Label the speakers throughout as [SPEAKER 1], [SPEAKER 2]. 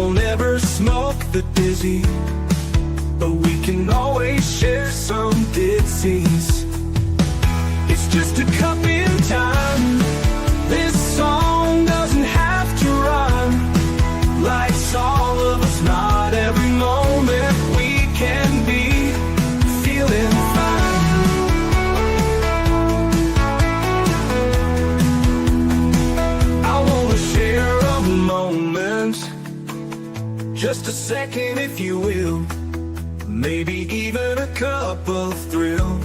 [SPEAKER 1] We'll never smoke the dizzy, but we can always share some ditsies. It's just a cup in time. This song doesn't have to run. Life's all of us, not every moment we can be feeling fine. I wanna share a moment, just a second if you will, maybe even a cup of thrill.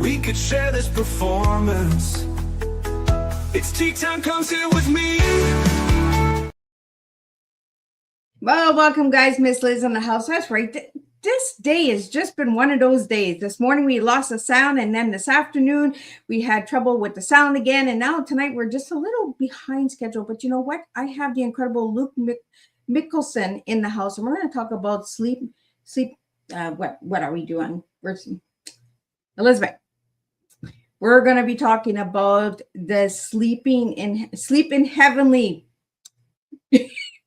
[SPEAKER 1] We could share this performance. It's tea time, come sit with me.
[SPEAKER 2] Well, welcome guys. Miss Liz in the house. That's right. This day has just been one of those days. This morning we lost the sound, and then this afternoon we had trouble with the sound again, and now tonight we're just a little behind schedule. But you know what? I have the incredible Luke Mickelson in the house, and we're going to talk about sleep. What are we doing? Where's Elizabeth? We're going to be talking about the sleep in heavenly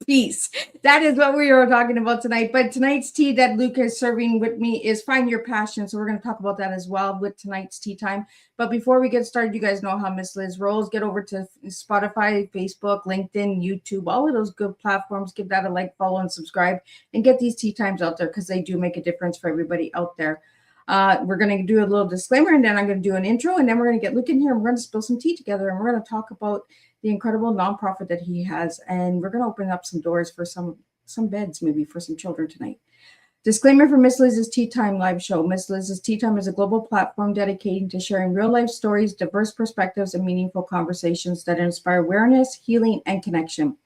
[SPEAKER 2] peace. That is what we are talking about tonight. But tonight's tea that Luke is serving with me is Find Your Passion. So we're going to talk about that as well with tonight's tea time. But before we get started, you guys know how Miss Liz rolls. Get over to Spotify, Facebook, LinkedIn, YouTube, all of those good platforms. Give that a like, follow, and subscribe, and get these tea times out there because they do make a difference for everybody out there. We're going to do a little disclaimer, and then I'm going to do an intro, and then we're going to get Luke in here, and we're going to spill some tea together, and we're going to talk about the incredible nonprofit that he has, and we're going to open up some doors for some beds, maybe for some children tonight. Disclaimer for Miss Liz's Tea Time live show. Miss Liz's Tea Time is a global platform dedicated to sharing real-life stories, diverse perspectives, and meaningful conversations that inspire awareness, healing, and connection.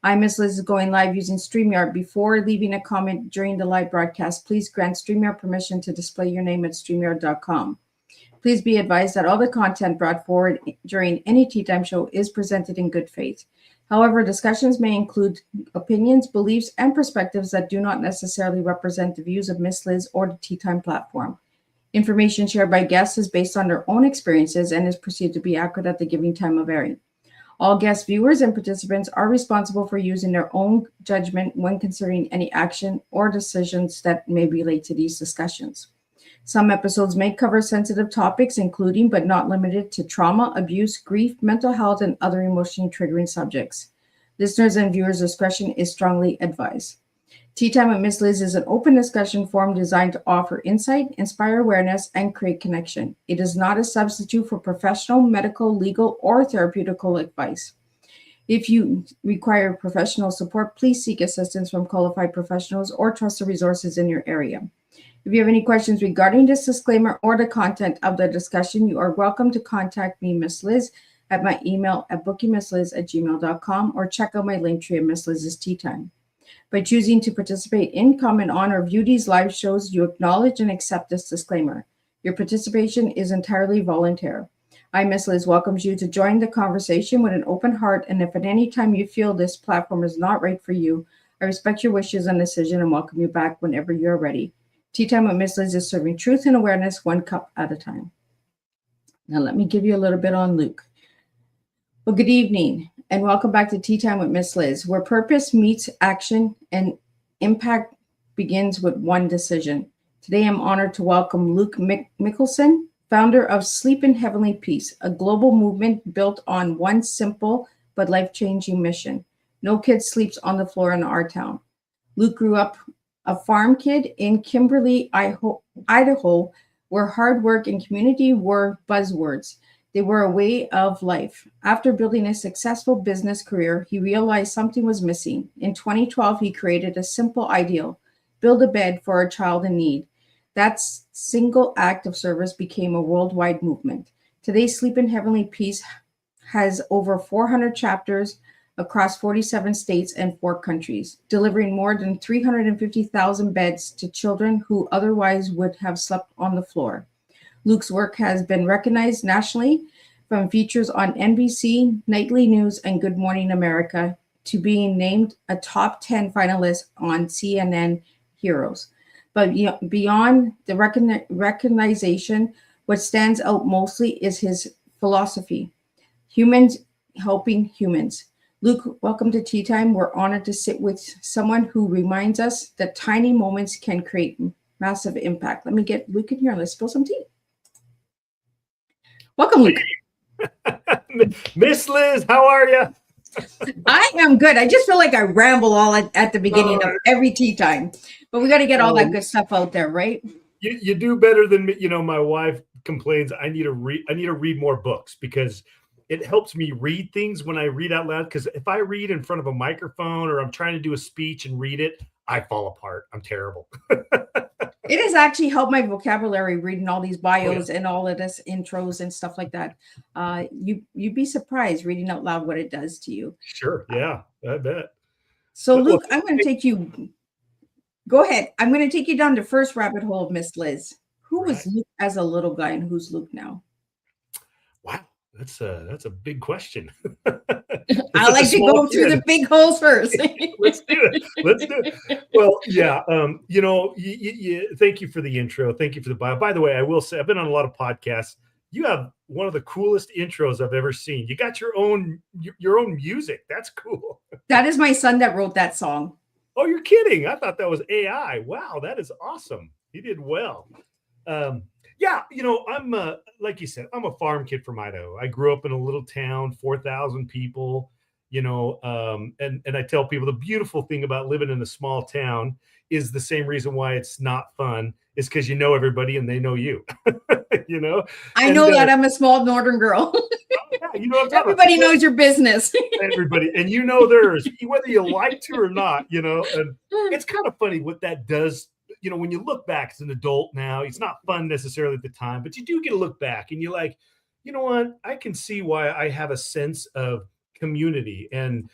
[SPEAKER 2] I'm Miss Liz is going live using StreamYard. Before leaving a comment during the live broadcast, please grant StreamYard permission to display your name at StreamYard.com. Please be advised that all the content brought forward during any Tea Time show is presented in good faith. However, discussions may include opinions, beliefs, and perspectives that do not necessarily represent the views of Miss Liz or the Tea Time platform. Information shared by guests is based on their own experiences and is perceived to be accurate at the given time of airing. All guest viewers and participants are responsible for using their own judgment when considering any action or decisions that may relate to these discussions. Some episodes may cover sensitive topics, including but not limited to trauma, abuse, grief, mental health, and other emotionally triggering subjects. Listeners and viewers' discretion is strongly advised. Tea Time with Miss Liz is an open discussion forum designed to offer insight, inspire awareness, and create connection. It is not a substitute for professional, medical, legal, or therapeutical advice. If you require professional support, please seek assistance from qualified professionals or trusted resources in your area. If you have any questions regarding this disclaimer or the content of the discussion, you are welcome to contact me, Miss Liz, at my email at bookingmissliz@gmail.com, or check out my link tree at Miss Liz's Tea Time. By choosing to participate in, comment on, or view these live shows, you acknowledge and accept this disclaimer. Your participation is entirely voluntary. I, Miss Liz, welcomes you to join the conversation with an open heart, and if at any time you feel this platform is not right for you, I respect your wishes and decision and welcome you back whenever you're ready. Tea Time with Miss Liz is serving truth and awareness one cup at a time. Now let me give you a little bit on Luke. Well, good evening and welcome back to Tea Time with Miss Liz, where purpose meets action and impact begins with one decision. Today I'm honored to welcome Luke Mickelson, founder of Sleep in Heavenly Peace, a global movement built on one simple but life-changing mission. No kid sleeps on the floor in our town. Luke grew up a farm kid in Kimberly, Idaho, where hard work and community were buzzwords. They were a way of life. After building a successful business career, he realized something was missing. In 2012, he created a simple ideal: build a bed for a child in need. That single act of service became a worldwide movement. Today, Sleep in Heavenly Peace has over 400 chapters across 47 states and 4 countries, delivering more than 350,000 beds to children who otherwise would have slept on the floor. Luke's work has been recognized nationally, from features on NBC, Nightly News, and Good Morning America, to being named a top 10 finalist on CNN Heroes. But beyond the recognition, what stands out mostly is his philosophy: humans helping humans. Luke, welcome to Tea Time. We're honored to sit with someone who reminds us that tiny moments can create massive impact. Let me get Luke in here and let's spill some tea. Welcome, Luke.
[SPEAKER 3] Miss Liz, how are you?
[SPEAKER 2] I am good. I just feel like I ramble all at the beginning of every Tea Time, but we got to get all that good stuff out there, right?
[SPEAKER 3] You do better than me. You know, my wife complains I need to read more books because it helps me read things when I read out loud. Because if I read in front of a microphone or I'm trying to do a speech and read it, I fall apart. I'm terrible.
[SPEAKER 2] It has actually helped my vocabulary reading all these bios and all of this intros and stuff like that. You'd be surprised reading out loud what it does to you.
[SPEAKER 3] Sure. Yeah, I bet.
[SPEAKER 2] So Luke, I'm going to take you. Go ahead. I'm going to take you down the first rabbit hole of Miss Liz. Who was Luke as a little guy and who's Luke now?
[SPEAKER 3] Wow, that's a big question.
[SPEAKER 2] I like to go through the big holes first.
[SPEAKER 3] Let's do it. Well, yeah. You know, thank you for the intro. Thank you for the bio. By the way, I will say I've been on a lot of podcasts. You have one of the coolest intros I've ever seen. You got your own music. That's cool. That
[SPEAKER 2] is my son that wrote that song.
[SPEAKER 3] Oh, you're kidding. I thought that was AI. Wow, that is awesome. He did well. Yeah, you know, I'm like you said, I'm a farm kid from Idaho. I grew up in a little town, 4,000 people, you know, and I tell people the beautiful thing about living in a small town is the same reason why it's not fun is because you know everybody and they know you. You know,
[SPEAKER 2] I know that I'm a small northern girl.
[SPEAKER 3] Yeah, you know,
[SPEAKER 2] everybody knows your business.
[SPEAKER 3] Everybody, and you know theirs, whether you like to or not. You know, and it's kind of funny what that does. You know, when you look back as an adult now, it's not fun necessarily at the time, but you do get to look back and you're like, you know what? I can see why I have a sense of community and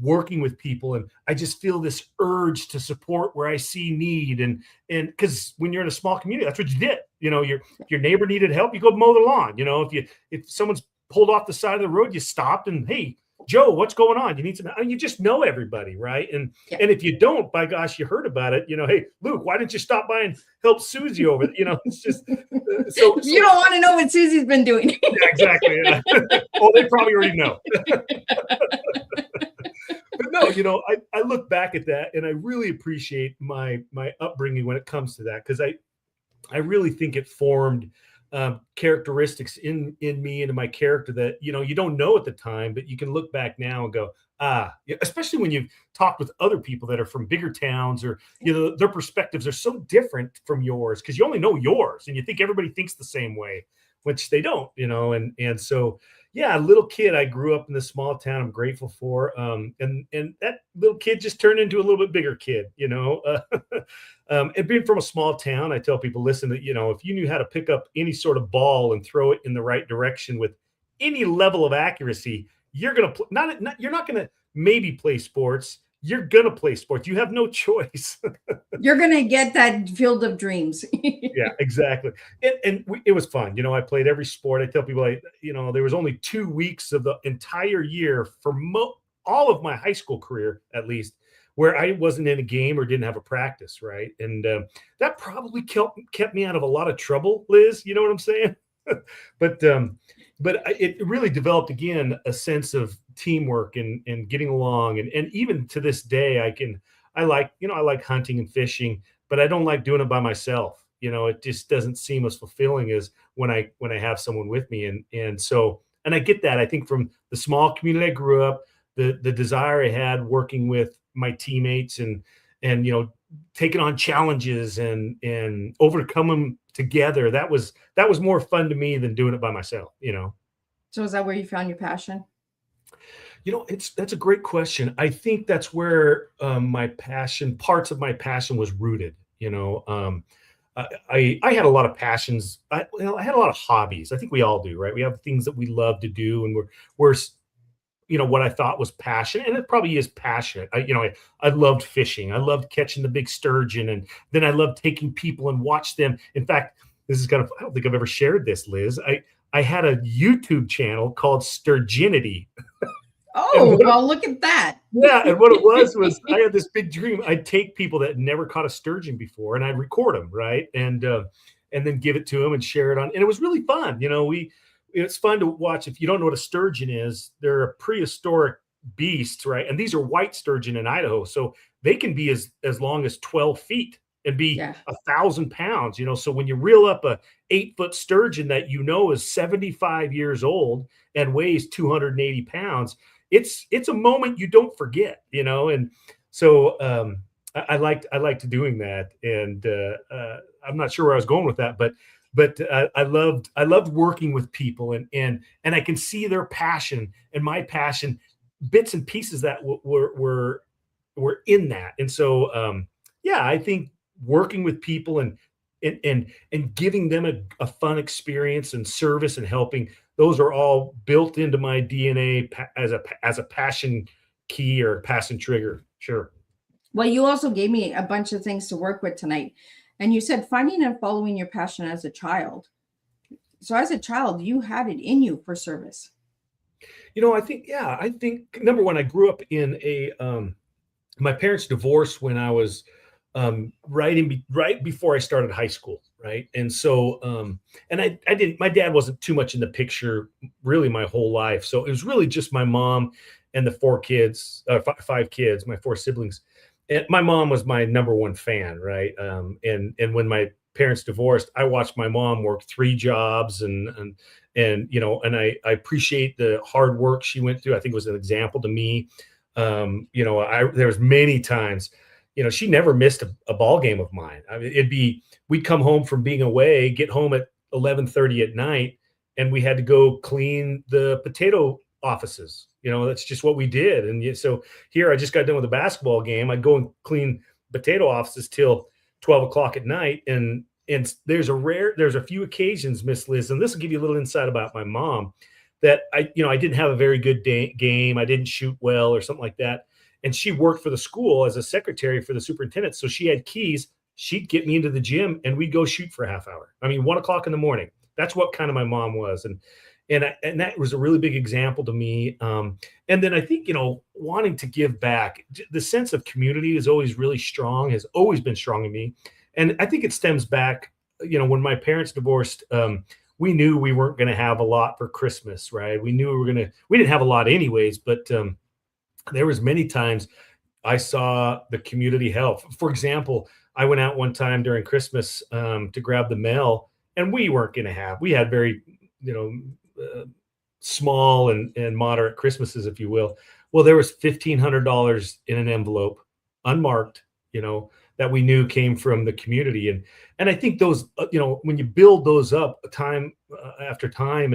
[SPEAKER 3] working with people. And I just feel this urge to support where I see need. And because when you're in a small community, that's what you did. You know, your neighbor needed help, you go mow the lawn. You know, if someone's pulled off the side of the road, you stopped and, hey, Joe, what's going on? You need some. I mean, you just know everybody, right? And if you don't, by gosh, you heard about it. You know, hey, Luke, why didn't you stop by and help Susie over? You know, it's just so
[SPEAKER 2] you don't want to know what Susie's been doing.
[SPEAKER 3] Yeah, exactly. Yeah. Oh, they probably already know. But no, you know, I look back at that and I really appreciate my upbringing when it comes to that because I really think it formed characteristics in me and in my character that, you know, you don't know at the time, but you can look back now and go, especially when you've talked with other people that are from bigger towns or, you know, their perspectives are so different from yours because you only know yours and you think everybody thinks the same way, which they don't, you know, and so, yeah, a little kid, I grew up in this small town I'm grateful for. And that little kid just turned into a little bit bigger kid, you know, and being from a small town, I tell people, listen, that, you know, if you knew how to pick up any sort of ball and throw it in the right direction with any level of accuracy, you're going to you're not going to maybe play sports. You're going to play sports. You have no choice.
[SPEAKER 2] You're going to get that field of dreams.
[SPEAKER 3] Yeah, exactly. It was fun. You know, I played every sport. I tell people, you know, there was only 2 weeks of the entire year for all of my high school career, at least, where I wasn't in a game or didn't have a practice, right? And that probably kept me out of a lot of trouble, Liz. You know what I'm saying? But it really developed, again, a sense of teamwork and getting along. And even to this day, I like hunting and fishing, but I don't like doing it by myself. You know, it just doesn't seem as fulfilling as when I have someone with me. And I get that, I think, from the small community I grew up, the desire I had working with my teammates and you know, taking on challenges and overcome them together. That was more fun to me than doing it by myself, you know.
[SPEAKER 2] So is that where you found your passion?
[SPEAKER 3] You know, that's a great question. I think that's where parts of my passion was rooted. You know, I had a lot of passions. I had a lot of hobbies. I think we all do, right? We have things that we love to do, and we're you know, what I thought was passion, and it probably is passionate. I loved fishing. I loved catching the big sturgeon, and then I loved taking people and watch them. In fact, this is I don't think I've ever shared this, Liz. I had a YouTube channel called Sturgeonity.
[SPEAKER 2] Oh, well, look at that.
[SPEAKER 3] Yeah, and what it was I had this big dream. I'd take people that never caught a sturgeon before, and I'd record them, right, and then give it to them and share it on. And it was really fun. You know, it's fun to watch. If you don't know what a sturgeon is, they're a prehistoric beasts, right? And these are white sturgeon in Idaho, so they can be as long as 12 feet and be
[SPEAKER 2] Yeah.
[SPEAKER 3] 1,000 pounds. So when you reel up a 8-foot sturgeon that is 75 years old and weighs 280 pounds, it's a moment you don't forget. And so I liked doing that, and I'm not sure where I was going with that, but I loved working with people, and I can see their passion and my passion, bits and pieces that were in that. And so yeah, I think working with people and giving them a fun experience and service and helping, those are all built into my DNA as a passion key or passion trigger. Sure.
[SPEAKER 2] Well, you also gave me a bunch of things to work with tonight. And you said finding and following your passion as a child. So as a child, you had it in you for service.
[SPEAKER 3] I think number one, I grew up in my parents divorced when I was right before I started high school, right? And so and I didn't, my dad wasn't too much in the picture really my whole life. So it was really just my mom and the 5 kids, my 4 siblings. And my mom was my number one fan, right? And when my parents divorced, I watched my mom work 3 jobs, and I appreciate the hard work she went through. I think it was an example to me. There was many times, she never missed a ball game of mine. I mean, we'd come home from being away, get home at 11:30 at night, and we had to go clean the potato offices. That's just what we did. And so here, I just got done with a basketball game. I'd go and clean potato offices till 12 o'clock at night. And there's a few occasions, Miss Liz, and this will give you a little insight about my mom, that I didn't have a very good game. I didn't shoot well or something like that. And she worked for the school as a secretary for the superintendent. So she had keys. She'd get me into the gym and we'd go shoot for a half hour. I mean, 1 o'clock in the morning. That's what kind of my mom was. And that was a really big example to me. And then I think, wanting to give back, the sense of community is always really strong, has always been strong in me. And I think it stems back, when my parents divorced, we knew we weren't going to have a lot for Christmas, right? We knew we didn't have a lot anyways, but there was many times I saw the community help. For example, I went out one time during Christmas to grab the mail, and we had very, small and moderate Christmases, if you will. Well, there was $1,500 in an envelope, unmarked, that we knew came from the community. And I think those, when you build those up time after time,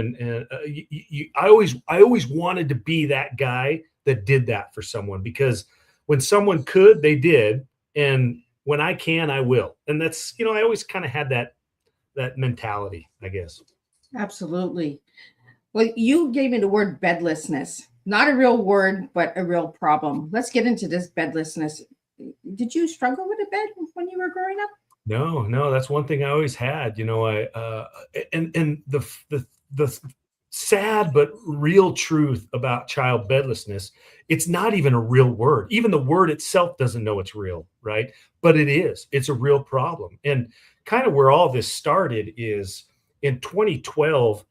[SPEAKER 3] I always wanted to be that guy that did that for someone, because when someone could, they did. And when I can, I will. And that's, I always kind of had that mentality, I guess.
[SPEAKER 2] Absolutely. Well, you gave me the word bedlessness, not a real word, but a real problem. Let's get into this bedlessness. Did you struggle with a bed when you were growing up?
[SPEAKER 3] No, that's one thing I always had. And the sad but real truth about child bedlessness, it's not even a real word. Even the word itself doesn't know it's real, right? But it is. It's a real problem. And kind of where all this started is in 2012.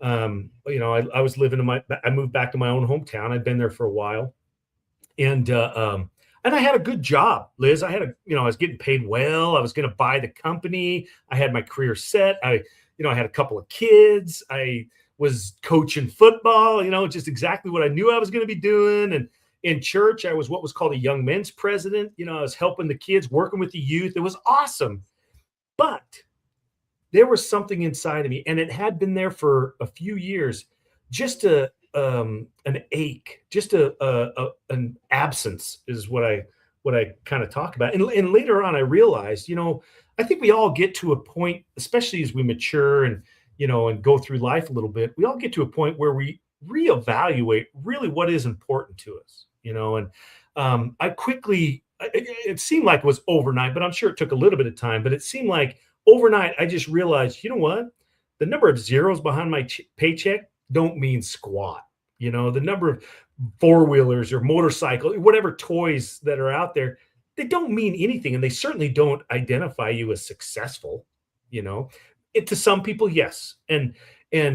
[SPEAKER 3] I was I moved back to my own hometown. I'd been there for a while, and I had a good job, Liz. I was getting paid well. I was going to buy the company. I had my career set. I had a couple of kids. I was coaching football, just exactly what I knew I was going to be doing. And in church, I was what was called a young men's president. I was helping the kids, working with the youth. It was awesome. But there was something inside of me, and it had been there for a few years, just an ache, just an absence is what I kind of talk about. And later on, I realized, I think we all get to a point, especially as we mature and go through life a little bit, we all get to a point where we reevaluate really what is important to us, and I quickly, it seemed like it was overnight, but I'm sure it took a little bit of time, but it seemed like overnight, I just realized, what? The number of zeros behind my paycheck don't mean squat. The number of 4-wheelers or motorcycle, whatever toys that are out there, they don't mean anything. And they certainly don't identify you as successful. To some people, yes. And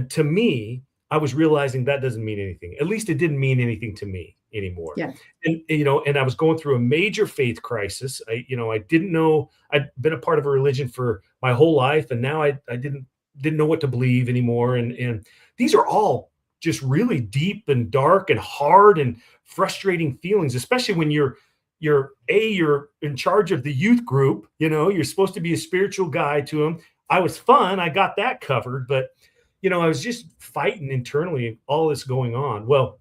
[SPEAKER 3] to me, I was realizing that doesn't mean anything. At least it didn't mean anything to me. anymore.
[SPEAKER 2] Yeah.
[SPEAKER 3] And I was going through a major faith crisis. I didn't know. I'd been a part of a religion for my whole life, and now I didn't know what to believe anymore. And these are all just really deep and dark and hard and frustrating feelings, especially when you're in charge of the youth group. You're supposed to be a spiritual guide to them. I was fun. I got that covered, but I was just fighting internally, all this going on. Well,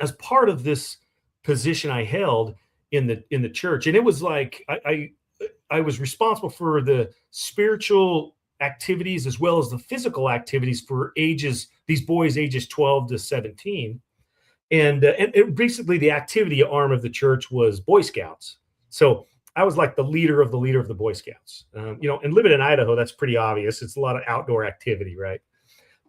[SPEAKER 3] as part of this position I held in the church, and it was like I was responsible for the spiritual activities as well as the physical activities for these boys ages 12 to 17. And basically the activity arm of the church was Boy Scouts. So I was like the leader of the Boy Scouts. And living in Idaho, that's pretty obvious. It's a lot of outdoor activity, right?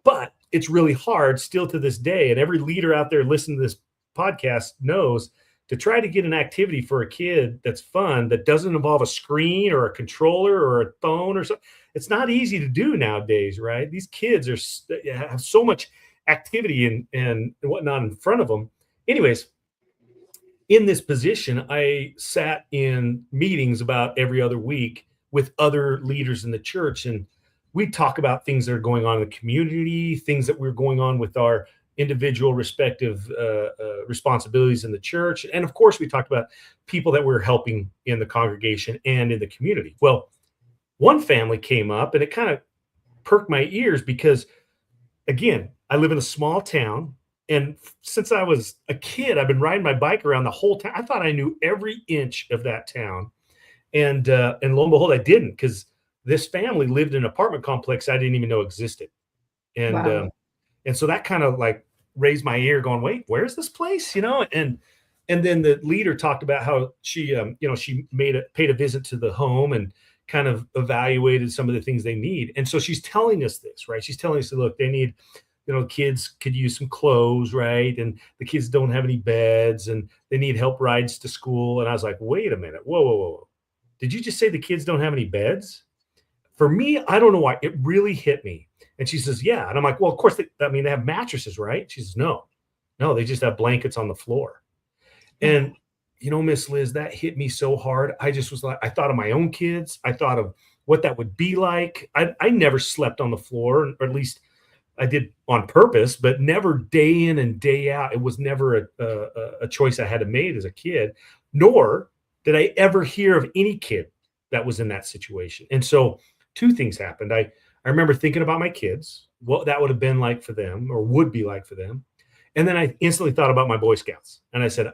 [SPEAKER 3] But it's really hard still to this day. And every leader out there listening to this podcast knows to try to get an activity for a kid that's fun, that doesn't involve a screen or a controller or a phone or something. It's not easy to do nowadays, right? These kids have so much activity and whatnot in front of them. Anyways, in this position, I sat in meetings about every other week with other leaders in the church, and we talk about things that are going on in the community, things that we're going on with our individual respective responsibilities in the church. And of course, we talked about people that we're helping in the congregation and in the community. Well, one family came up and it kind of perked my ears because, again, I live in a small town. And since I was a kid, I've been riding my bike around the whole town. I thought I knew every inch of that town. And lo and behold, I didn't, because this family lived in an apartment complex I didn't even know existed. And
[SPEAKER 2] Wow.
[SPEAKER 3] And so that kind of like raised my ear going, wait, where's this place? And then the leader talked about how she, she paid a visit to the home and kind of evaluated some of the things they need. And so she's telling us this, right? She's telling us, look, they need, kids could use some clothes, right? And the kids don't have any beds and they need help rides to school. And I was like, wait a minute. Whoa. Did you just say the kids don't have any beds? For me, I don't know why. It really hit me. And she says, yeah. And I'm like, well, of course, they have mattresses, right? She says, no, they just have blankets on the floor. And, Miss Liz, that hit me so hard. I just was like, I thought of my own kids. I thought of what that would be like. I never slept on the floor, or at least I did on purpose, but never day in and day out. It was never a choice I had to make as a kid, nor did I ever hear of any kid that was in that situation. And so two things happened. I remember thinking about my kids, what that would have been like for them or would be like for them. And then I instantly thought about my Boy Scouts. And I said,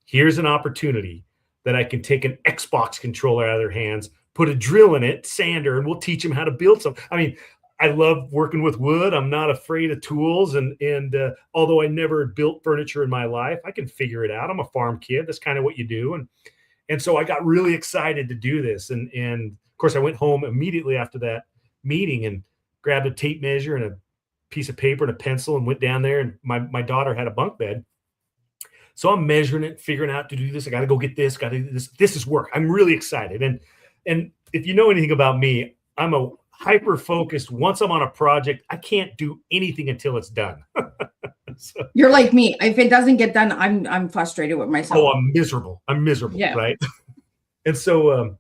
[SPEAKER 3] here's an opportunity that I can take an Xbox controller out of their hands, put a drill in it, sander, and we'll teach them how to build something. I mean, I love working with wood. I'm not afraid of tools. And although I never built furniture in my life, I can figure it out. I'm a farm kid. That's kind of what you do. And so I got really excited to do this. And of course, I went home immediately after that meeting and grabbed a tape measure and a piece of paper and a pencil and went down there. And my daughter had a bunk bed. So I'm measuring it, figuring out to do this. I got to go get this, got to do this. This is work. I'm really excited. And if you know anything about me, I'm a hyper focused. Once I'm on a project, I can't do anything until it's done. So,
[SPEAKER 2] you're like me. If it doesn't get done, I'm frustrated with myself.
[SPEAKER 3] Oh, I'm miserable.
[SPEAKER 2] Yeah.
[SPEAKER 3] Right. And so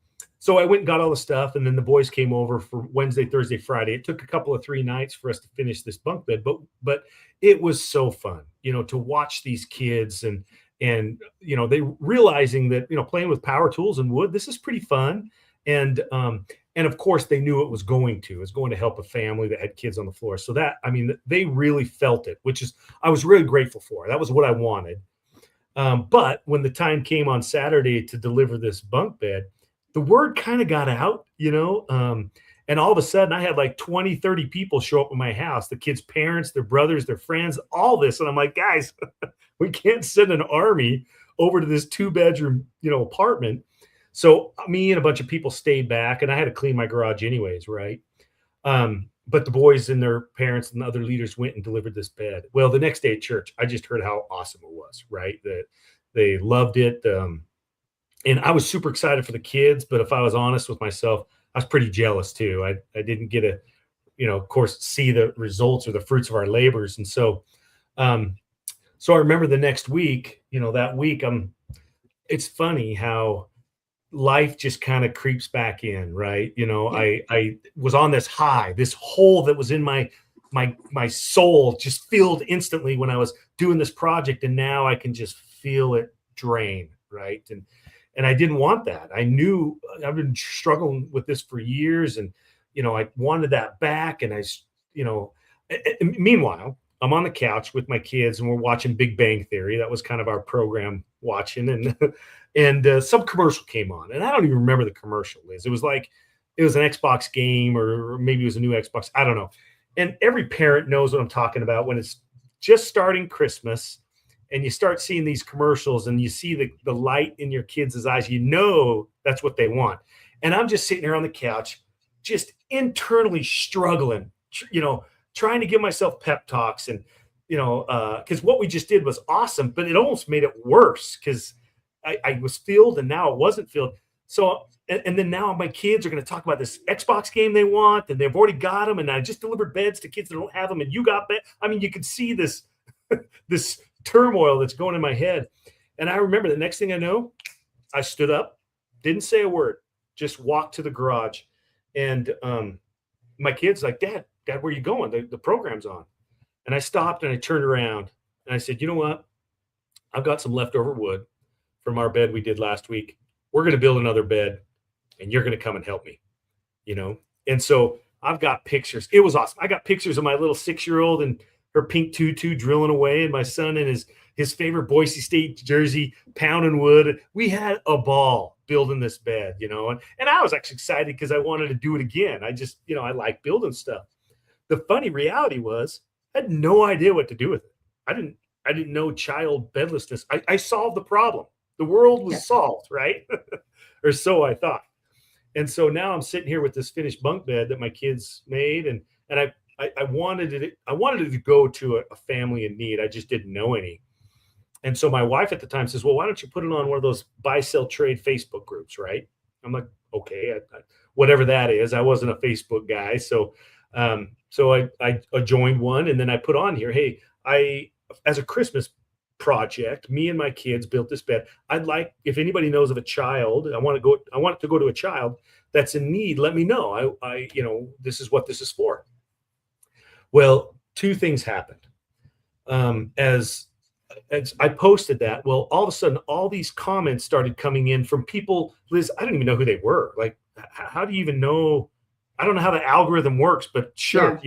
[SPEAKER 3] I went and got all the stuff, and then the boys came over for Wednesday, Thursday, Friday. It took a couple of 3 nights for us to finish this bunk bed, but it was so fun, to watch these kids and they realizing that, playing with power tools and wood, this is pretty fun. And of course they knew it was going to help a family that had kids on the floor. So that, they really felt it, which is, I was really grateful for. That was what I wanted. But when the time came on Saturday to deliver this bunk bed, the word kind of got out, and all of a sudden I had like 20, 30 people show up at my house, the kids' parents, their brothers, their friends, all this. And I'm like, guys, we can't send an army over to this 2-bedroom, apartment. So me and a bunch of people stayed back, and I had to clean my garage anyways. Right. But the boys and their parents and other leaders went and delivered this bed. Well, the next day at church, I just heard how awesome it was, right? That they loved it. And I was super excited for the kids, but if I was honest with myself, I was pretty jealous too. I didn't get to, of course, see the results or the fruits of our labors. And so So I remember the next week, that week, it's funny how life just kind of creeps back in, right?
[SPEAKER 2] Yeah.
[SPEAKER 3] I was on this high, this hole that was in my soul just filled instantly when I was doing this project, and now I can just feel it drain, right? And I didn't want that. I knew I've been struggling with this for years, and I wanted that back, and meanwhile, I'm on the couch with my kids and we're watching Big Bang Theory. That was kind of our program watching, and and some commercial came on, and I don't even remember the commercial, Liz. It was an Xbox game, or maybe it was a new Xbox. I don't know. And every parent knows what I'm talking about when it's just starting Christmas and you start seeing these commercials and you see the light in your kids' eyes. That's what they want. And I'm just sitting here on the couch, just internally struggling, trying to give myself pep talks, and because what we just did was awesome, but it almost made it worse because I was filled and now it wasn't filled. So and then now my kids are going to talk about this Xbox game they want, and they've already got them, and I just delivered beds to kids that don't have them, and you got bed. I mean, you could see this this turmoil that's going in my head. And I remember the next thing I know, I stood up, didn't say a word, just walked to the garage, and my kid's like, Dad, where are you going? The program's on. And I stopped and I turned around and I said, you know what? I've got some leftover wood from our bed we did last week. We're going to build another bed and you're going to come and help me, And so I've got pictures. It was awesome. I got pictures of my little 6-year-old and her pink tutu drilling away, and my son in his favorite Boise State jersey pounding wood. We had a ball building this bed, and I was actually excited because I wanted to do it again. I just, I like building stuff. The funny reality was I had no idea what to do with it. I didn't know child bedlessness. I solved the problem. The world was solved, right? Or so I thought. And so now I'm sitting here with this finished bunk bed that my kids made, and I wanted it to go to a family in need. I just didn't know any. And so my wife at the time says, well, why don't you put it on one of those buy, sell, trade Facebook groups, right? I'm like, okay, whatever that is. I wasn't a Facebook guy. So I joined one, and then I put on here, hey, as a Christmas project, me and my kids built this bed. I'd like, if anybody knows of a child, I want it to go to a child that's in need, let me know. This is what this is for. Well, two things happened. As I posted that, well, all of a sudden, all these comments started coming in from people, Liz, I didn't even know who they were. Like, how do you even know? I don't know how the algorithm works, but sure,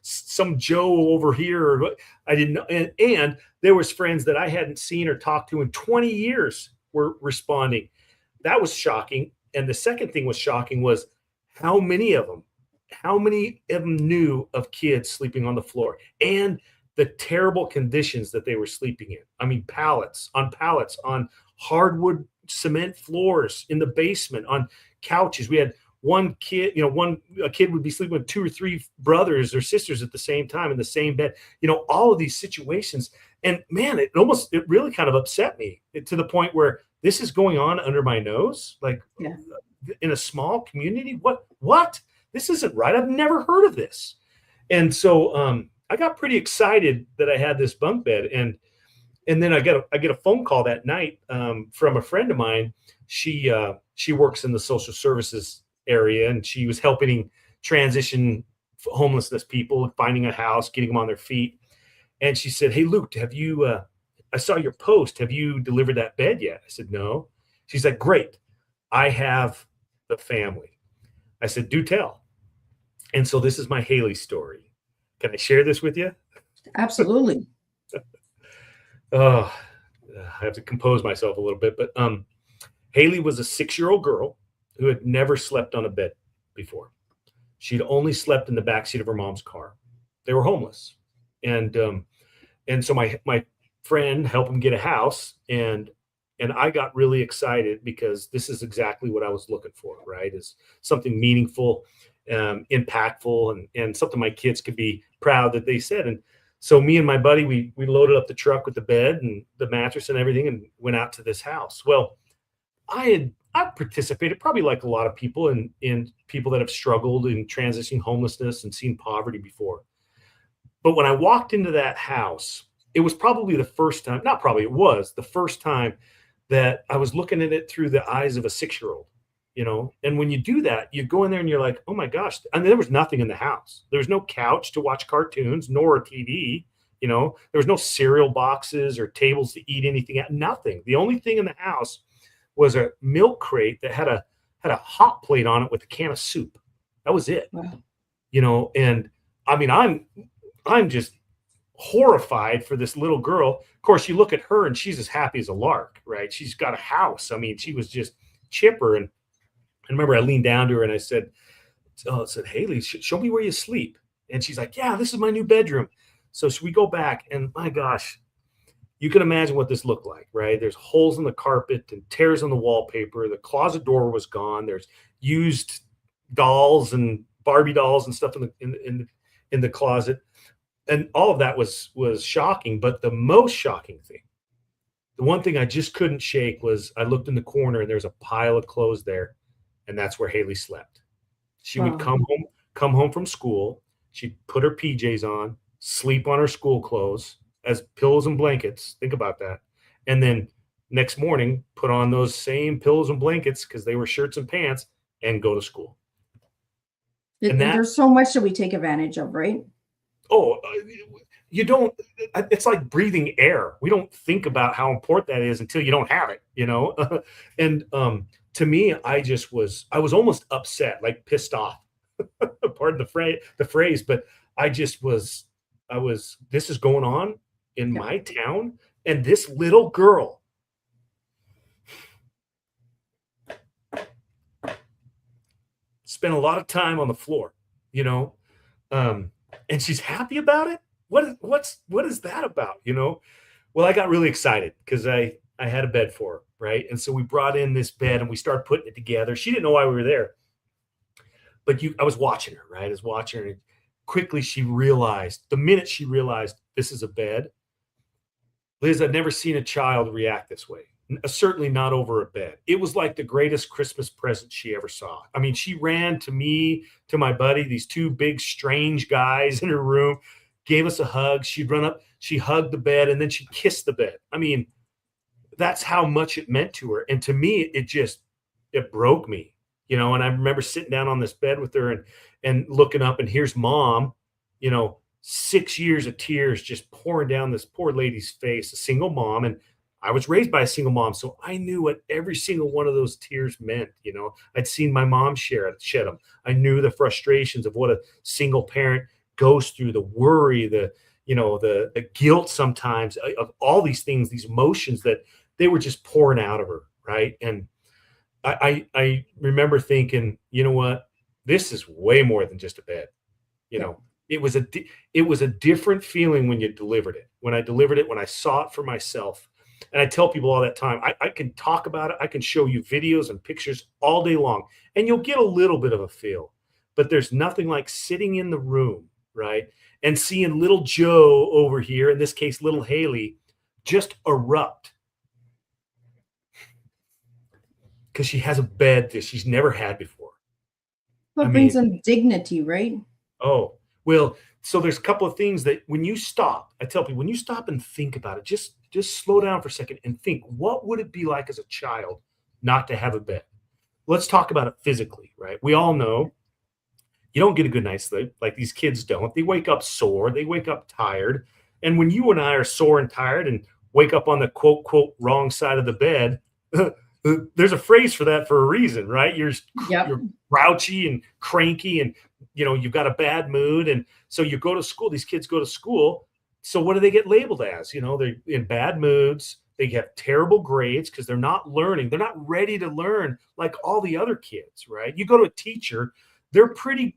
[SPEAKER 3] some Joe over here, I didn't know. And there was friends that I hadn't seen or talked to in 20 years were responding. That was shocking. And the second thing was shocking was how many of them knew of kids sleeping on the floor and the terrible conditions that they were sleeping in. I mean, pallets on hardwood cement floors in the basement, on couches. We had one kid, a kid would be sleeping with 2 or 3 brothers or sisters at the same time in the same bed, all of these situations. And man, it really kind of upset me to the point where this is going on under my nose, like in a small community. What? This isn't right. I've never heard of this. And so I got pretty excited that I had this bunk bed. And then I get a phone call that night from a friend of mine. She works in the social services area, and she was helping transition homelessness people, finding a house, getting them on their feet. And she said, hey, Luke, I saw your post. Have you delivered that bed yet? I said, no. She's like, great. I have the family. I said, do tell. And so this is my Haley story. Can I share this with you?
[SPEAKER 2] Absolutely.
[SPEAKER 3] Oh, I have to compose myself a little bit. But Haley was a 6-year-old girl who had never slept on a bed before. She'd only slept in the backseat of her mom's car. They were homeless. And so my friend helped him get a house, and I got really excited because this is exactly what I was looking for, right? Is something meaningful, impactful, and something my kids could be proud that they said. And so me and my buddy, we loaded up the truck with the bed and the mattress and everything and went out to this house. Well, I participated probably like a lot of people in people that have struggled in transitioning homelessness and seen poverty before. But when I walked into that house, it was probably the first time, not probably, it was the first time that I was looking at it through the eyes of a 6-year-old, you know? And when you do that, you go in there and you're like, oh my gosh. I mean, there was nothing in the house. There was no couch to watch cartoons, nor a TV, you know, there was no cereal boxes or tables to eat anything at, nothing. The only thing in the house was a milk crate that had a hot plate on it with a can of soup. That was it.
[SPEAKER 2] Wow.
[SPEAKER 3] You know, and I mean, I'm just horrified for this little girl. Of course, you look at her and she's as happy as a lark, right? She's got a house. I mean, she was just chipper. And I remember I leaned down to her and I said, Haley, show me where you sleep. And she's like, yeah, this is my new bedroom. So we go back, and my gosh, you can imagine what this looked like, right? There's holes in the carpet and tears on the wallpaper. The closet door was gone. There's used dolls and Barbie dolls and stuff in the closet. And all of that was shocking. But the most shocking thing, the one thing I just couldn't shake, was I looked in the corner and there's a pile of clothes there, and that's where Haley slept. She would come home from school. She'd put her PJs on, sleep on her school clothes as pillows and blankets. Think about that. And then next morning, put on those same pillows and blankets, because they were shirts and pants, and go to school.
[SPEAKER 2] There's so much that we take advantage of, right?
[SPEAKER 3] Oh, you don't, it's like breathing air. We don't think about how important that is until you don't have it, you know? And to me, I was almost upset, like pissed off, pardon the phrase, but this is going on in my town, and this little girl spent a lot of time on the floor, you know, and she's happy about it. What is that about, you know? Well, I got really excited because I had a bed for her, right? And so we brought in this bed and we started putting it together. She didn't know why we were there, but I was watching her, right? I was watching her, and quickly the minute she realized this is a bed, Liz, I've never seen a child react this way. Certainly not over a bed. It was like the greatest Christmas present she ever saw. I mean, she ran to me, to my buddy, these two big, strange guys in her room, gave us a hug. She'd run up, she hugged the bed, and then she kissed the bed. I mean, that's how much it meant to her. And to me, it broke me, you know. And I remember sitting down on this bed with her and looking up, and here's mom, you know, 6 years of tears just pouring down this poor lady's face, a single mom. And I was raised by a single mom, so I knew what every single one of those tears meant. You know, I'd seen my mom shed them. I knew the frustrations of what a single parent goes through, the worry, the guilt sometimes, of all these things, these emotions that they were just pouring out of her, right? And I remember thinking, you know what, this is way more than just a bed. You know, it was a different feeling when you delivered it. When I delivered it, when I saw it for myself. And I tell people all that time, I can talk about it. I can show you videos and pictures all day long, and you'll get a little bit of a feel. But there's nothing like sitting in the room, right, and seeing little Joe over here, in this case, little Haley, just erupt. Because she has a bed that she's never had before.
[SPEAKER 2] What brings them dignity, right?
[SPEAKER 3] Oh, well, so there's a couple of things that when you stop, I tell people, when you stop and think about it, just slow down for a second and think, what would it be like as a child not to have a bed? Let's talk about it physically, right? We all know you don't get a good night's sleep, like these kids don't. They wake up sore, they wake up tired. And when you and I are sore and tired and wake up on the quote, wrong side of the bed, there's a phrase for that for a reason, right? You're grouchy and cranky, and you know, you've got a bad mood. And so you go to school, these kids go to school. So what do they get labeled as? You know, they're in bad moods. They have terrible grades because they're not learning. They're not ready to learn like all the other kids, right? You go to a teacher, they're pretty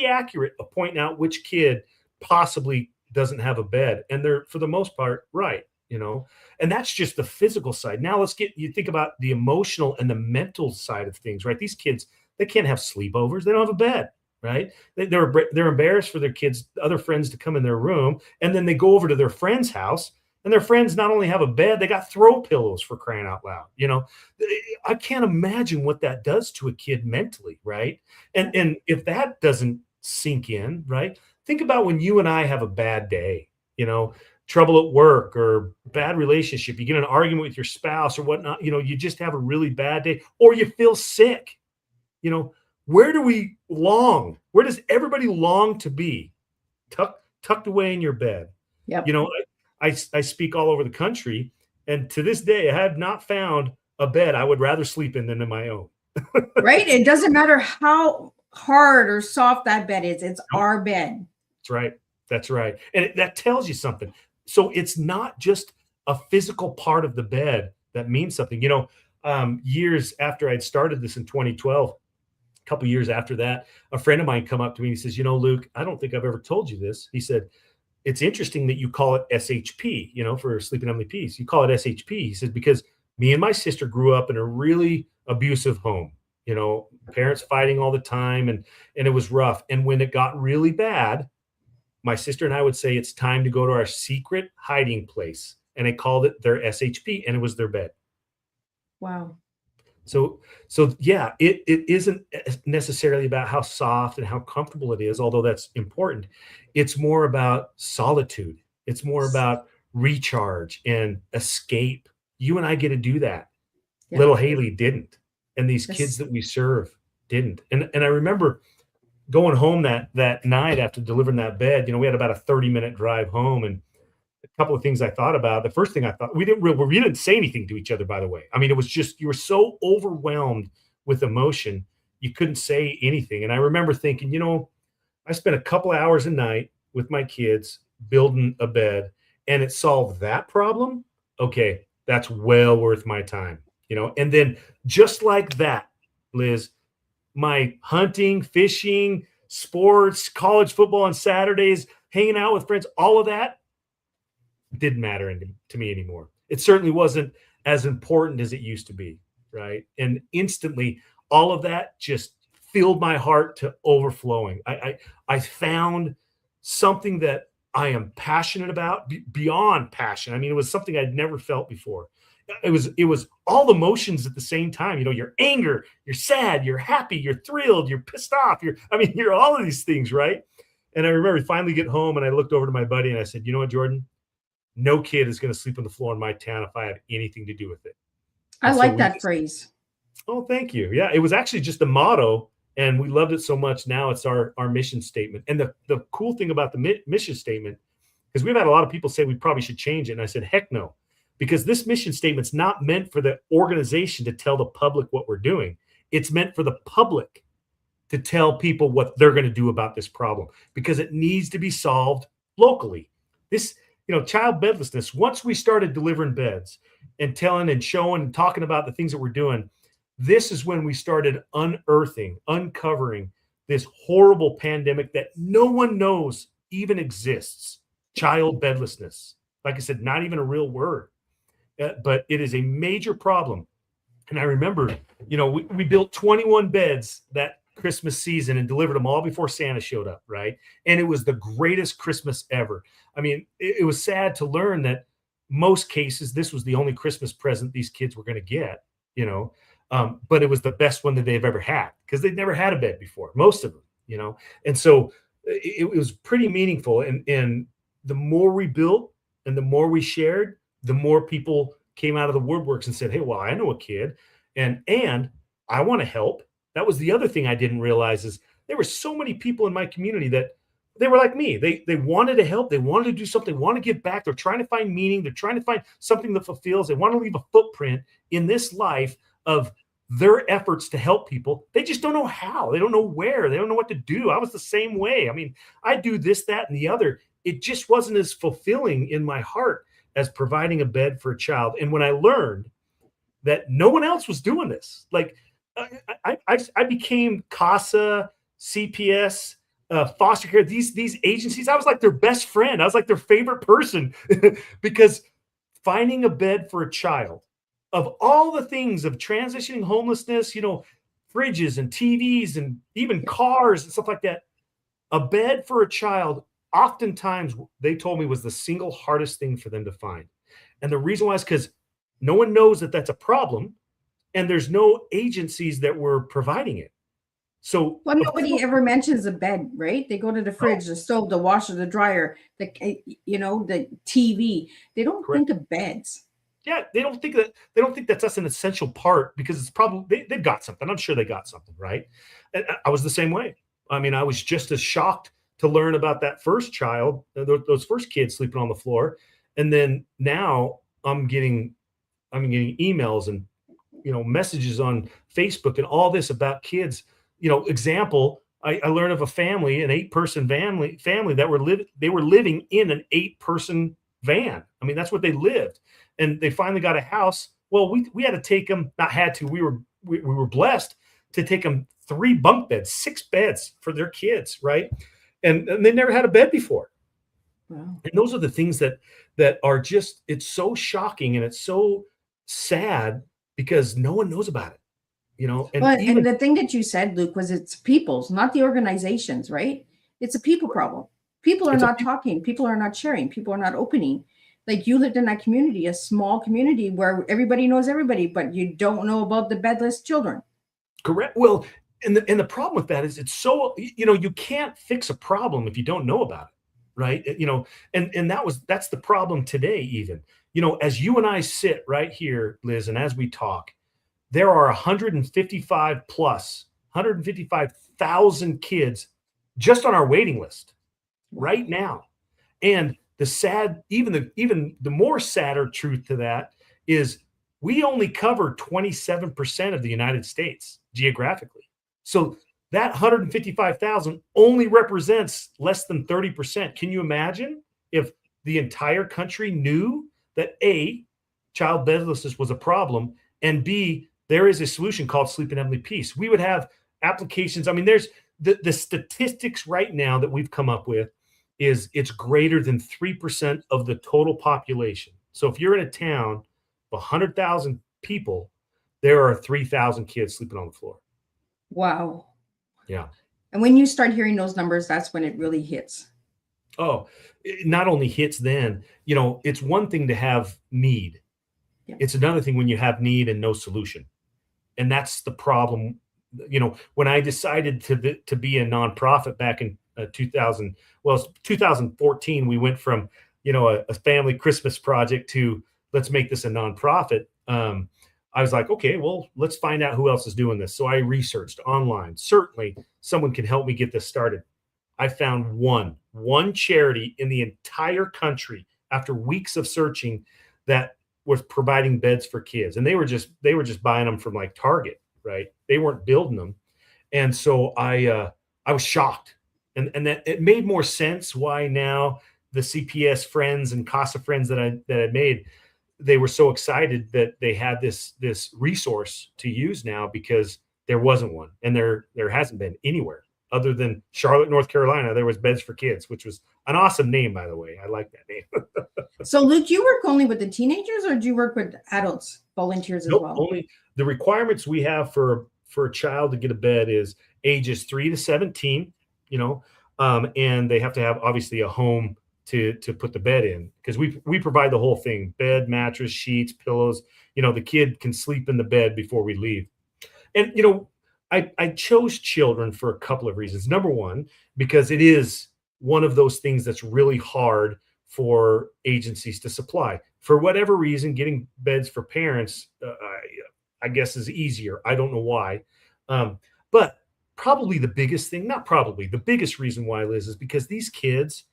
[SPEAKER 3] accurate at pointing out which kid possibly doesn't have a bed. And they're, for the most part, right, you know? And that's just the physical side. Now you think about the emotional and the mental side of things, right? These kids, they can't have sleepovers. They don't have a bed. Right? They're embarrassed for their kids, other friends, to come in their room. And then they go over to their friend's house, and their friends not only have a bed, they got throw pillows, for crying out loud. You know, I can't imagine what that does to a kid mentally. Right. And if that doesn't sink in, right, think about when you and I have a bad day, you know, trouble at work or bad relationship, you get in an argument with your spouse or whatnot, you just have a really bad day, or you feel sick, where do we long? Where does everybody long to be? Tucked away in your bed.
[SPEAKER 2] Yep.
[SPEAKER 3] I speak all over the country, and to this day, I have not found a bed I would rather sleep in than in my own.
[SPEAKER 2] Right? It doesn't matter how hard or soft that bed is. It's our bed.
[SPEAKER 3] That's right. That's right. And that tells you something. So it's not just a physical part of the bed that means something. Years after I'd started this in 2012, a couple years after that, a friend of mine come up to me and he says, Luke, I don't think I've ever told you this. He said, it's interesting that you call it SHP, for sleep and Emily Peace. You call it SHP. He says, because me and my sister grew up in a really abusive home, parents fighting all the time. And it was rough. And when it got really bad, my sister and I would say, it's time to go to our secret hiding place. And they called it their SHP, and it was their bed.
[SPEAKER 2] Wow.
[SPEAKER 3] So yeah, it isn't necessarily about how soft and how comfortable it is, although that's important. It's more about solitude. It's more about recharge and escape. You and I get to do that. Yeah. Little Haley didn't. And these kids that we serve didn't. And I remember going home that night after delivering that bed. We had about a 30-minute drive home, and a couple of things I thought about. The first thing I thought, we didn't say anything to each other, by the way. I mean, it was just, you were so overwhelmed with emotion, you couldn't say anything. And I remember thinking, I spent a couple of hours a night with my kids building a bed, and it solved that problem. Okay, that's well worth my time, And then just like that, Liz, my hunting, fishing, sports, college football on Saturdays, hanging out with friends, all of that didn't matter to me anymore. It certainly wasn't as important as it used to be, right? And instantly, all of that just filled my heart to overflowing. I found something that I am passionate about, beyond passion. I mean, it was something I'd never felt before. It was all the emotions at the same time. Your anger, you're sad, you're happy, you're thrilled, you're pissed off. You're all of these things, right? And I remember finally getting home, and I looked over to my buddy and I said, you know what, Jordan? No kid is going to sleep on the floor in my town if I have anything to do with it.
[SPEAKER 2] I like that phrase.
[SPEAKER 3] Oh, thank you. Yeah, it was actually just a motto, and we loved it so much. Now it's our mission statement. And the cool thing about the mission statement, because we've had a lot of people say we probably should change it. And I said, heck no, because this mission statement's not meant for the organization to tell the public what we're doing. It's meant for the public to tell people what they're going to do about this problem, because it needs to be solved locally. This, child bedlessness, once we started delivering beds and telling and showing and talking about the things that we're doing, this is when we started uncovering this horrible pandemic that no one knows even exists. Child bedlessness. Like I said, not even a real word, but it is a major problem. And I remember, we built 21 beds that Christmas season and delivered them all before Santa showed up, right? And it was the greatest Christmas ever. I mean, it was sad to learn that most cases, this was the only Christmas present these kids were going to get, but it was the best one that they've ever had, because they'd never had a bed before, most of them, And so it was pretty meaningful. And the more we built and the more we shared, the more people came out of the woodworks and said, hey, well, I know a kid and I want to help. That was the other thing I didn't realize, is there were so many people in my community that they were like me. They wanted to help. They wanted to do something. They want to give back. They're trying to find meaning. They're trying to find something that fulfills. They want to leave a footprint in this life of their efforts to help people. They just don't know how. They don't know where. They don't know what to do. I was the same way. I mean, I do this, that, and the other. It just wasn't as fulfilling in my heart as providing a bed for a child. And when I learned that no one else was doing this, like I became CASA, CPS, foster care, these agencies, I was like their best friend. I was like their favorite person because finding a bed for a child, of all the things of transitioning homelessness, fridges and TVs and even cars and stuff like that, a bed for a child, oftentimes they told me, was the single hardest thing for them to find. And the reason why is because no one knows that that's a problem, and there's no agencies that were providing it. So
[SPEAKER 2] Well, nobody ever mentions a bed, right? They go to the fridge, the stove, the washer, the dryer, the TV. They don't
[SPEAKER 3] correct.
[SPEAKER 2] think of beds.
[SPEAKER 3] Yeah, they don't think that's an essential part because it's probably they've got something. I'm sure they got something, right? And I was the same way. I mean, I was just as shocked to learn about that first child, those first kids sleeping on the floor, and then now I'm getting emails and messages on Facebook and all this about kids. Example, I learned of a family, an 8-person family that they were living in an 8-person van. I mean, that's what they lived, and they finally got a house. Well, we had to take them. Not had to. We were blessed to take them 3 bunk beds, 6 beds for their kids, right? And they never had a bed before.
[SPEAKER 2] Wow.
[SPEAKER 3] And those are the things that are just, it's so shocking and it's so sad because no one knows about it, and
[SPEAKER 2] Well,
[SPEAKER 3] even
[SPEAKER 2] and the thing that you said, Luke, was it's people's, not the organizations, right? It's a people problem. People are
[SPEAKER 3] it's a,
[SPEAKER 2] not talking. People are not sharing. People are not opening. Like you lived in that community, a small community where everybody knows everybody, but you don't know about the bedless children.
[SPEAKER 3] correct. Well, and the problem with that is it's so, you can't fix a problem if you don't know about it, right? And that's the problem today, even, as you and I sit right here, Liz, and as we talk, there are 155,000 kids just on our waiting list right now. And the sad, even the more sadder truth to that is we only cover 27% of the United States geographically. So that 155,000 only represents less than 30%. Can you imagine if the entire country knew that A, child bedlessness was a problem, and B, there is a solution called Sleep in Heavenly Peace? We would have applications. I mean, there's the statistics right now that we've come up with is it's greater than 3% of the total population. So if you're in a town of 100,000 people, there are 3,000 kids sleeping on the floor.
[SPEAKER 2] Wow.
[SPEAKER 3] Yeah.
[SPEAKER 2] And when you start hearing those numbers, that's when it really hits.
[SPEAKER 3] Oh, it not only hits then, it's one thing to have need.
[SPEAKER 2] Yeah.
[SPEAKER 3] It's another thing when you have need and no solution. And that's the problem. When I decided to be a nonprofit back in 2014, we went from, a family Christmas project to let's make this a nonprofit. I was like, okay, well, let's find out who else is doing this. So I researched online. Certainly someone can help me get this started. I found one charity in the entire country after weeks of searching that was providing beds for kids. And they were just buying them from like Target, right? They weren't building them. And so I was shocked. And that it made more sense why now the CPS friends and CASA friends that I made, they were so excited that they had this resource to use now because there wasn't one. And there hasn't been anywhere other than Charlotte, North Carolina. There was Beds for Kids, which was an awesome name, by the way. I like that name.
[SPEAKER 2] So Luke, you work only with the teenagers or do you work with adults, volunteers as well?
[SPEAKER 3] Only the requirements we have for a child to get a bed is ages 3 to 17, and they have to have obviously a home to put the bed in because we provide the whole thing: bed, mattress, sheets, pillows. The kid can sleep in the bed before we leave. And I chose children for a couple of reasons. Number one, because it is one of those things that's really hard for agencies to supply. For whatever reason, getting beds for parents, I guess, is easier. I don't know why. But probably the biggest reason why, Liz, is because these kids,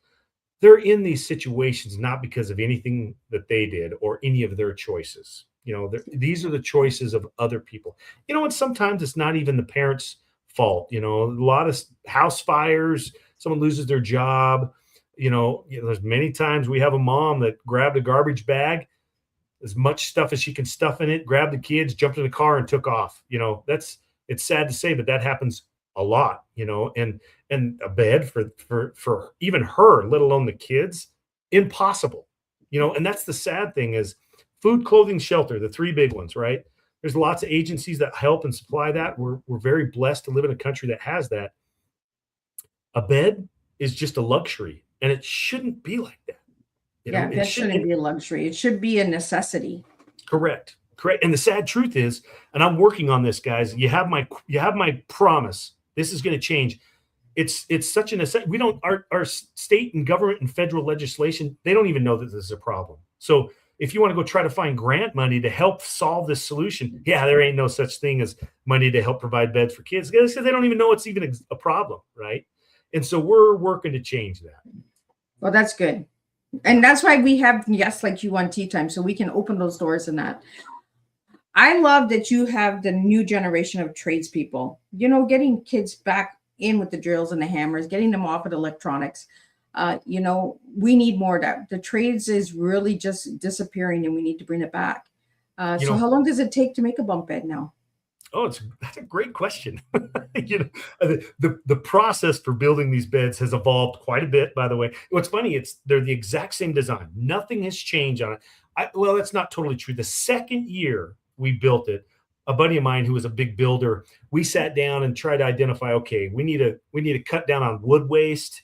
[SPEAKER 3] they're in these situations not because of anything that they did or any of their choices. These are the choices of other people. And sometimes it's not even the parents' fault. A lot of house fires, someone loses their job. There's many times we have a mom that grabbed a garbage bag, as much stuff as she can stuff in it, grabbed the kids, jumped in the car and took off. It's sad to say, but that happens a lot, and a bed for even her, let alone the kids, impossible, and that's the sad thing is food, clothing, shelter, the 3 big ones, right? There's lots of agencies that help and supply that. We're very blessed to live in a country that has that. A bed is just a luxury, and it shouldn't be like that.
[SPEAKER 2] That shouldn't be a luxury. It should be a necessity.
[SPEAKER 3] Correct. And the sad truth is, and I'm working on this, guys, you have my promise This is going to change. It's such an we don't our state and government and federal legislation, they don't even know that this is a problem. So if you want to go try to find grant money to help solve this solution, yeah, there ain't no such thing as money to help provide beds for kids because they don't even know it's even a problem, right? And so we're working to change that.
[SPEAKER 2] Well, that's good. And that's why we have guests like you on Tea Time, so we can open those doors and that. I love that you have the new generation of tradespeople, getting kids back in with the drills and the hammers, getting them off of electronics. We need more of that. The trades is really just disappearing and we need to bring it back. So how long does it take to make a bunk bed now?
[SPEAKER 3] Oh, that's a great question. The process for building these beds has evolved quite a bit, by the way. What's funny, they're the exact same design. Nothing has changed on it. Well, that's not totally true. The second year we built it, a buddy of mine who was a big builder, we sat down and tried to identify, okay, we need to cut down on wood waste.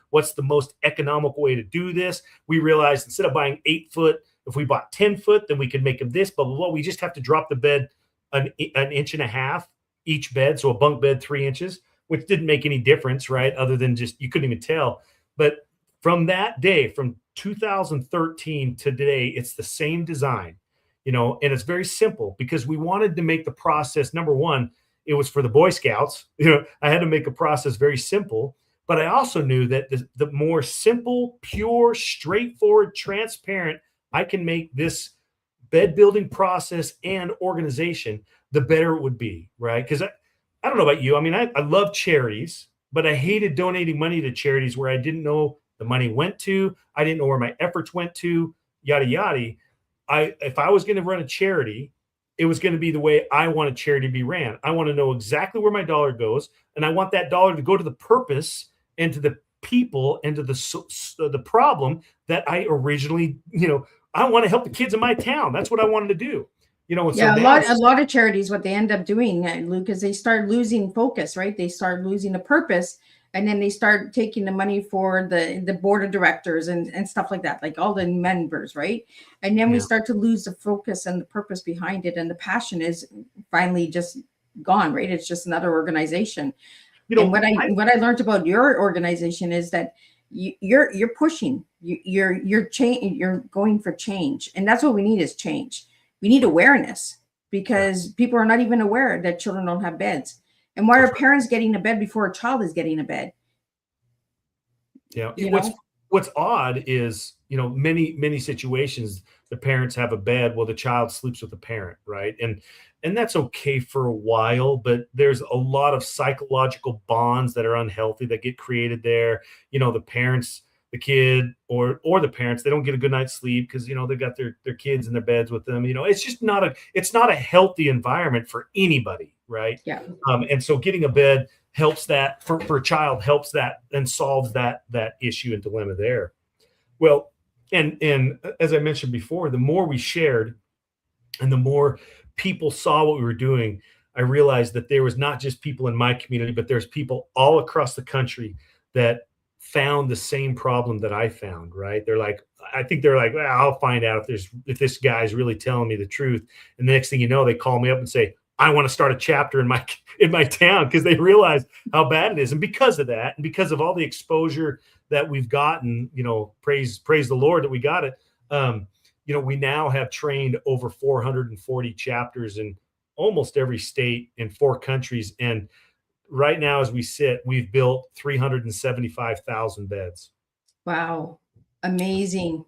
[SPEAKER 3] What's the most economical way to do this? We realized instead of buying 8 foot, if we bought 10 foot, then we could make them this, blah, blah, blah. We just have to drop the bed an inch and a half each bed. So a bunk bed, 3 inches, which didn't make any difference, right? Other than just, you couldn't even tell. But from that day, from 2013 to today, it's the same design. And it's very simple because we wanted to make the process, number one, it was for the Boy Scouts. I had to make a process very simple, but I also knew that the more simple, pure, straightforward, transparent I can make this bed building process and organization, the better it would be, right? Because I don't know about you. I mean, I love charities, but I hated donating money to charities where I didn't know the money went to. I didn't know where my efforts went to, yada, yada. If I was going to run a charity, it was going to be the way I want a charity to be ran. I want to know exactly where my dollar goes, and I want that dollar to go to the purpose and to the people and to the problem that I originally, I want to help the kids in my town. That's what I wanted to do. And
[SPEAKER 2] Yeah,
[SPEAKER 3] so
[SPEAKER 2] a lot of charities, what they end up doing, Luke, is they start losing focus, right? They start losing the purpose, and then they start taking the money for the board of directors and stuff like that, like all the members, right? And then we start to lose the focus and the purpose behind it, and the passion is finally just gone, right? It's just another organization. And what I learned about your organization is that you're pushing, you're going for change, and that's what we need is change. We need awareness because people are not even aware that children don't have beds. And why are parents getting a bed before a child is getting a bed?
[SPEAKER 3] Yeah. What's odd is, many situations, the parents have a bed while the child sleeps with the parent, right? And that's okay for a while, but there's a lot of psychological bonds that are unhealthy that get created there. The parents, the kid or the parents, they don't get a good night's sleep because, they got their kids in their beds with them. It's just not a healthy environment for anybody. Right.
[SPEAKER 2] Yeah.
[SPEAKER 3] And so getting a bed helps that for a child, helps that and solves that issue and dilemma there. Well, and as I mentioned before, the more we shared and the more people saw what we were doing, I realized that there was not just people in my community, but there's people all across the country that found the same problem that I found, right? I think they're like, well, I'll find out if this guy's really telling me the truth. And the next thing you know, they call me up and say, I want to start a chapter in my town because they realize how bad it is. And because of that, and because of all the exposure that we've gotten, praise the Lord that we got it. We now have trained over 440 chapters in almost every state in 4 countries. And right now, as we sit, we've built 375,000 beds.
[SPEAKER 2] Wow. Amazing.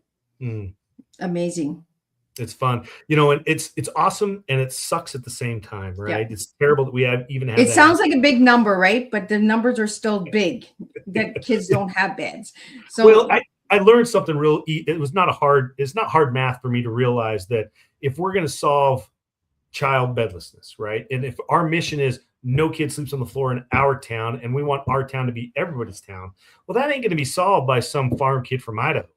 [SPEAKER 2] Amazing.
[SPEAKER 3] It's fun, and it's awesome and it sucks at the same time, right? Yeah. It's terrible that we even have.
[SPEAKER 2] It sounds like a big number, right? But the numbers are still big that kids don't have beds. So,
[SPEAKER 3] well, I learned something it's not hard math for me to realize that if we're going to solve child bedlessness, right? And if our mission is no kid sleeps on the floor in our town and we want our town to be everybody's town, well, that ain't going to be solved by some farm kid from Idaho,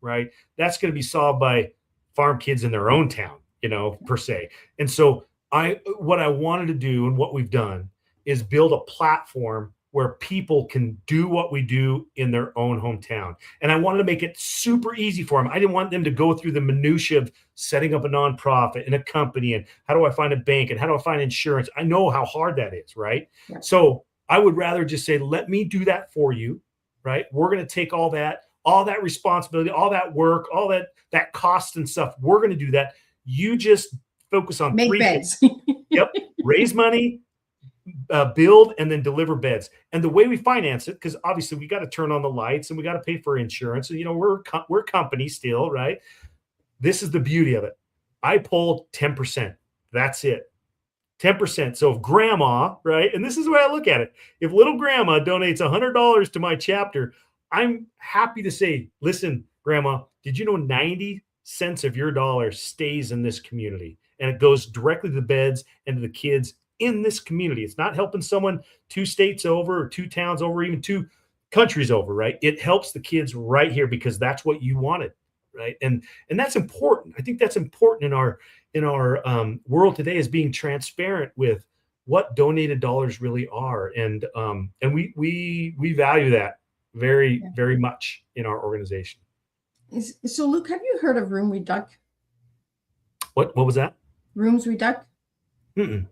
[SPEAKER 3] right? That's going to be solved by farm kids in their own town, per se. And so what I wanted to do and what we've done is build a platform where people can do what we do in their own hometown. And I wanted to make it super easy for them. I didn't want them to go through the minutia of setting up a nonprofit and a company and how do I find a bank and how do I find insurance? I know how hard that is, right? Yeah. So I would rather just say, let me do that for you, right? We're going to take all that responsibility, all that work, all that cost and stuff. We're going to do that. You just focus on
[SPEAKER 2] Make
[SPEAKER 3] 3
[SPEAKER 2] beds.
[SPEAKER 3] things. Yep. Raise money, build, and then deliver beds. And the way we finance it, because obviously we got to turn on the lights and we got to pay for insurance. And, we're a company still, right? This is the beauty of it. I pull 10%. That's it. 10%. So if grandma, right, and this is the way I look at it, if little grandma donates $100 to my chapter, I'm happy to say, listen, grandma, did you know 90 cents of your dollar stays in this community? And it goes directly to the beds and to the kids in this community. It's not helping someone 2 states over or 2 towns over, even 2 countries over, right? It helps the kids right here because that's what you wanted, right? And that's important. I think that's important in our world today, is being transparent with what donated dollars really are, and we value that very, very much in our organization.
[SPEAKER 2] So, Luke, have you heard of Room Reduct?
[SPEAKER 3] What was that?
[SPEAKER 2] Rooms Reduct?
[SPEAKER 3] Mm-mm.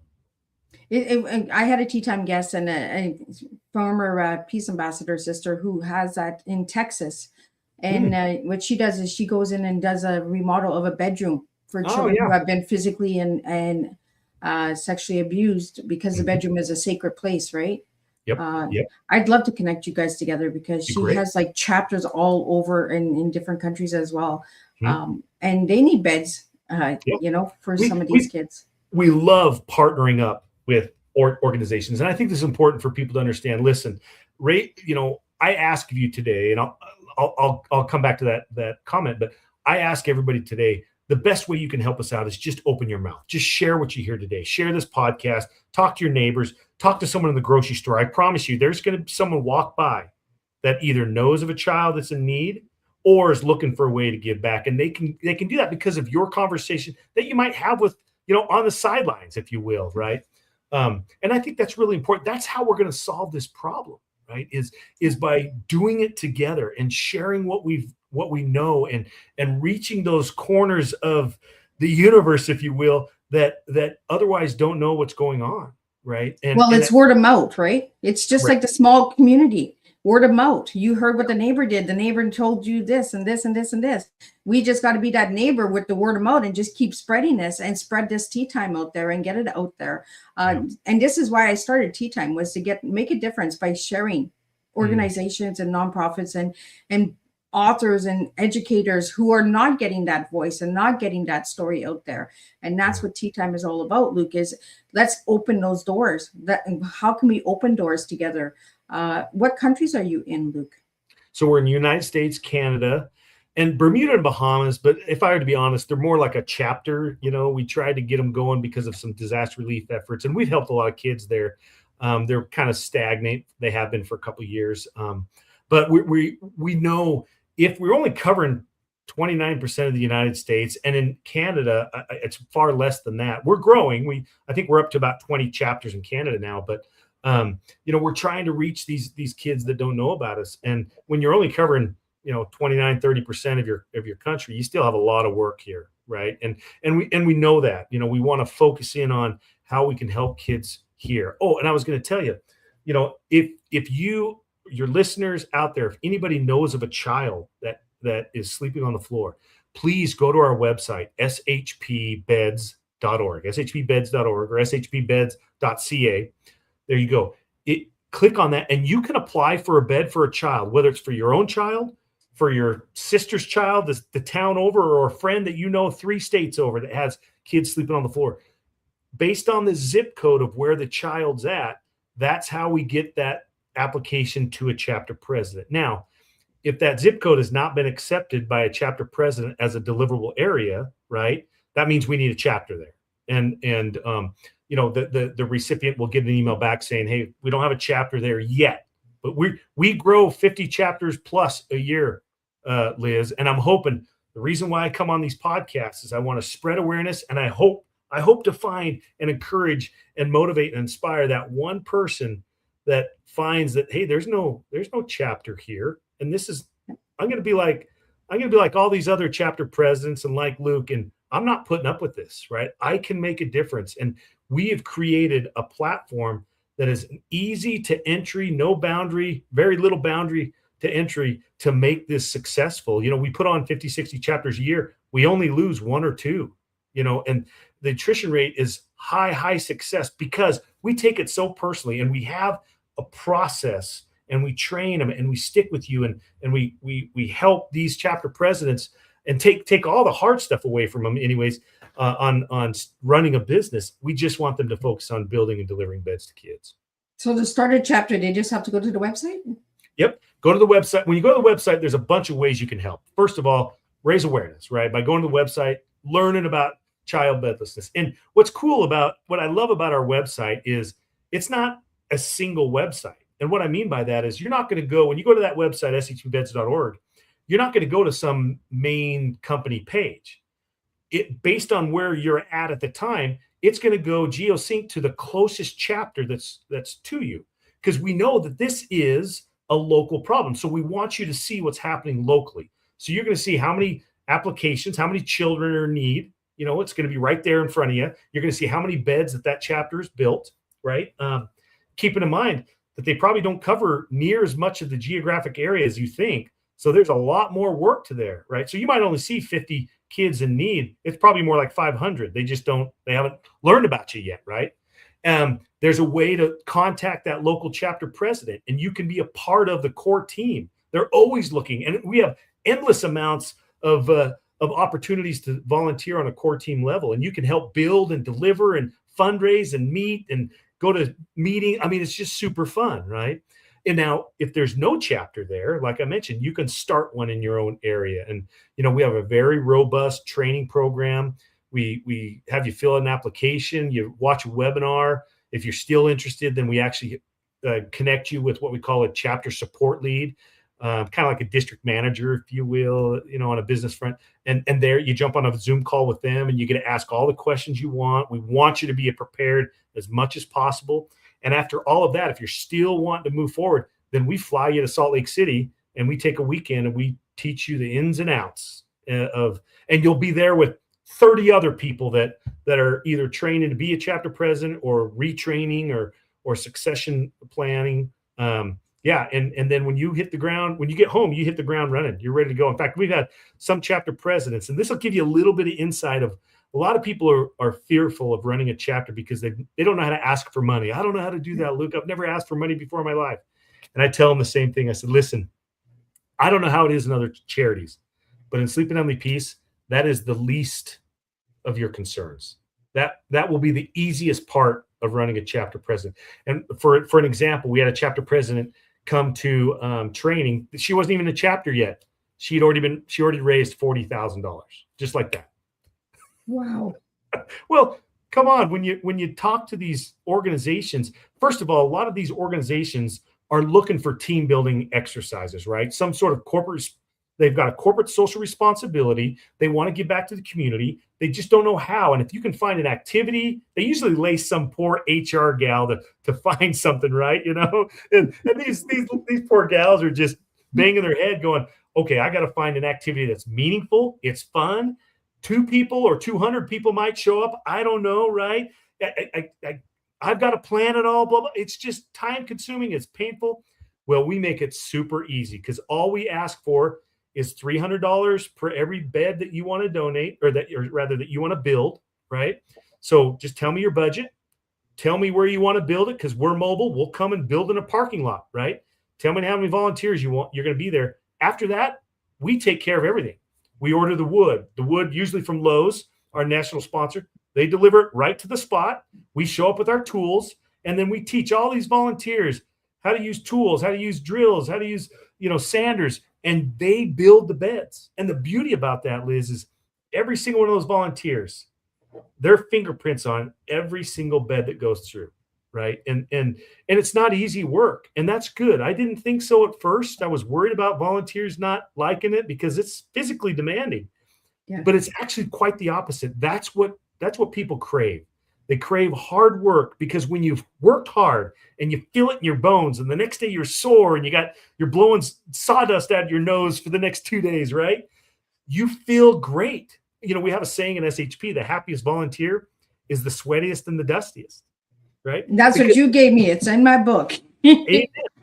[SPEAKER 2] I had a Teatime guest and a former peace ambassador sister who has that in Texas. And what she does is she goes in and does a remodel of a bedroom for children who have been physically and sexually abused, because the bedroom is a sacred place, right?
[SPEAKER 3] Yep.
[SPEAKER 2] I'd love to connect you guys together, because she has like chapters all over in different countries as well. And they need beds, for some of these kids.
[SPEAKER 3] We love partnering up with organizations. And I think this is important for people to understand. Listen, Ray, I ask of you today, and I'll come back to that comment, but I ask everybody today, the best way you can help us out is just open your mouth. Just share what you hear today. Share this podcast. Talk to your neighbors. Talk to someone in the grocery store. I promise you, there's going to be someone walk by that either knows of a child that's in need or is looking for a way to give back. And they can do that because of your conversation that you might have with, on the sidelines, if you will, right? And I think that's really important. That's how we're going to solve this problem, right? Is by doing it together and sharing what we know and reaching those corners of the universe, if you will, that otherwise don't know what's going on, right?
[SPEAKER 2] It's word of mouth, right? It's just like the small community. Word of mouth. You heard what the neighbor did. The neighbor told you this and this and this and this. We just got to be that neighbor with the word of mouth and just keep spreading this and spread this Teatime out there and get it out there. And this is why I started Teatime, was to make a difference by sharing organizations and nonprofits and authors and educators who are not getting that voice and not getting that story out there. And that's what Teatime is all about, Luke, is let's open those doors. How can we open doors together? What countries are you in, Luke?
[SPEAKER 3] So we're in the United States, Canada, and Bermuda and Bahamas. But if I were to be honest, they're more like a chapter. We tried to get them going because of some disaster relief efforts, and we've helped a lot of kids there. They're kind of stagnant. They have been for a couple of years. But we know if we're only covering 29% of the United States, and in Canada, it's far less than that. We're growing. I think we're up to about 20 chapters in Canada now, but we're trying to reach these kids that don't know about us. And when you're only covering, 29, 30% of your country, you still have a lot of work here. Right. And we know that, we want to focus in on how we can help kids here. Oh, and I was going to tell you, if your listeners out there, if anybody knows of a child that is sleeping on the floor, please go to our website, shpbeds.org, shpbeds.org or shpbeds.ca. There you go. Click on that and you can apply for a bed for a child, whether it's for your own child, for your sister's child, the town over, or a friend that 3 states over that has kids sleeping on the floor. Based on the zip code of where the child's at, that's how we get that application to a chapter president. Now, if that zip code has not been accepted by a chapter president as a deliverable area, right, that means we need a chapter there. And the recipient will get an email back saying, hey, we don't have a chapter there yet, but we grow 50 chapters plus a year, Liz. And I'm hoping, the reason why I come on these podcasts is I want to spread awareness, and I hope to find and encourage and motivate and inspire that one person that finds that, hey, there's no chapter here. And I'm going to be like all these other chapter presidents and like Luke, and I'm not putting up with this, right? I can make a difference. And we have created a platform that is easy to entry, no boundary, very little boundary to entry to make this successful. We put on 50, 60 chapters a year. We only lose one or two, and the attrition rate is high success because we take it so personally, and we have a process, and we train them, and we stick with you, and we help these chapter presidents and take all the hard stuff away from them anyways, on running a business. We just want them to focus on building and delivering beds to kids.
[SPEAKER 2] So to start a chapter, they just have to go to the website?
[SPEAKER 3] Yep. Go to the website. When you go to the website, there's a bunch of ways you can help. First of all, raise awareness, right? By going to the website, learning about child bedlessness. And what I love about our website is it's not a single website. And what I mean by that is you're not going to go, when you go to that website, shbeds.org, you're not going to go to some main company page. Based on where you're at the time, it's going to go geosync to the closest chapter that's to you, because we know that this is a local problem. So we want you to see what's happening locally. So you're going to see how many applications, how many children are in need. It's going to be right there in front of you. You're going to see how many beds that chapter is built, right? Keeping in mind that they probably don't cover near as much of the geographic area as you think. So there's a lot more work to there, right? So you might only see 50 kids in need. It's probably more like 500. They haven't learned about you yet, right? There's a way to contact that local chapter president, and you can be a part of the core team. They're always looking, and we have endless amounts of opportunities to volunteer on a core team level, and you can help build and deliver and fundraise and meet and go to meeting. I mean, it's just super fun, right? And now, if there's no chapter there, like I mentioned, you can start one in your own area. And, we have a very robust training program. We have you fill out an application, you watch a webinar. If you're still interested, then we actually connect you with what we call a chapter support lead, kind of like a district manager, if you will, on a business front. And there you jump on a Zoom call with them, and you get to ask all the questions you want. We want you to be prepared as much as possible. And after all of that, if you're still wanting to move forward, then we fly you to Salt Lake City, and we take a weekend and we teach you the ins and outs and you'll be there with 30 other people that are either training to be a chapter president or retraining or succession planning. And then when you get home, you hit the ground running. You're ready to go. In fact, we've had some chapter presidents, and this will give you a little bit of insight of a lot of people are fearful of running a chapter because they don't know how to ask for money. I don't know how to do that, Luke. I've never asked for money before in my life. And I tell them the same thing. I said, listen, I don't know how it is in other charities, but in Sleep and Heavenly Peace, that is the least of your concerns. That will be the easiest part of running a chapter president. And for an example, we had a chapter president come to training. She wasn't even in a chapter yet. She already raised $40,000, just like that.
[SPEAKER 2] Wow.
[SPEAKER 3] Well, come on. When you talk to these organizations, first of all, a lot of these organizations are looking for team building exercises, right? Some sort of they've got a corporate social responsibility. They want to give back to the community. They just don't know how. And if you can find an activity, they usually lay some poor HR gal to find something, right? And these poor gals are just banging their head going, okay, I got to find an activity that's meaningful. It's fun. 2 people or 200 people might show up. I don't know, right? I've got to plan it all, blah, blah. It's just time consuming. It's painful. Well, we make it super easy because all we ask for is $300 per every bed that you want to donate, or that you want to build, right? So just tell me your budget. Tell me where you want to build it, because we're mobile. We'll come and build in a parking lot, right? Tell me how many volunteers you're going to be there. After that, we take care of everything. We order the wood usually from Lowe's, our national sponsor. They deliver it right to the spot. We show up with our tools, and then we teach all these volunteers how to use tools, how to use drills, how to use, sanders, and they build the beds. And the beauty about that, Liz, is every single one of those volunteers, their fingerprints on every single bed that goes through, right? And it's not easy work, and that's good. I didn't think so at first. I was worried about volunteers not liking it because it's physically demanding. Yeah. But it's actually quite the opposite. That's what people crave. They crave hard work, because when you've worked hard and you feel it in your bones, and the next day you're sore and you're blowing sawdust out of your nose for the next 2 days, right? You feel great. We have a saying in SHP, the happiest volunteer is the sweatiest and the dustiest, right?
[SPEAKER 2] That's what you gave me. It's in my book.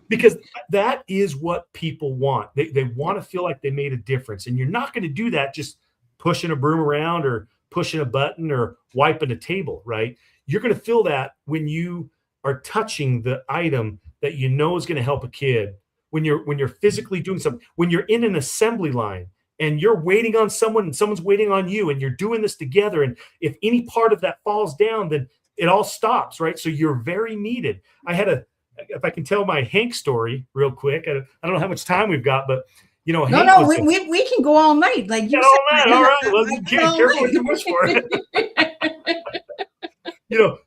[SPEAKER 3] Because that is what people want. They want to feel like they made a difference. And you're not going to do that just pushing a broom around or pushing a button or wiping a table, right? You're going to feel that when you are touching the item that you know is going to help a kid, when you're physically doing something, when you're in an assembly line and you're waiting on someone and someone's waiting on you and you're doing this together. And if any part of that falls down, then it all stops, right? So you're very needed. If I can tell my Hank story real quick, I don't know how much time we've got, but
[SPEAKER 2] No, we can go all night. Like you said.
[SPEAKER 3] All right. Well, careful what you wish for.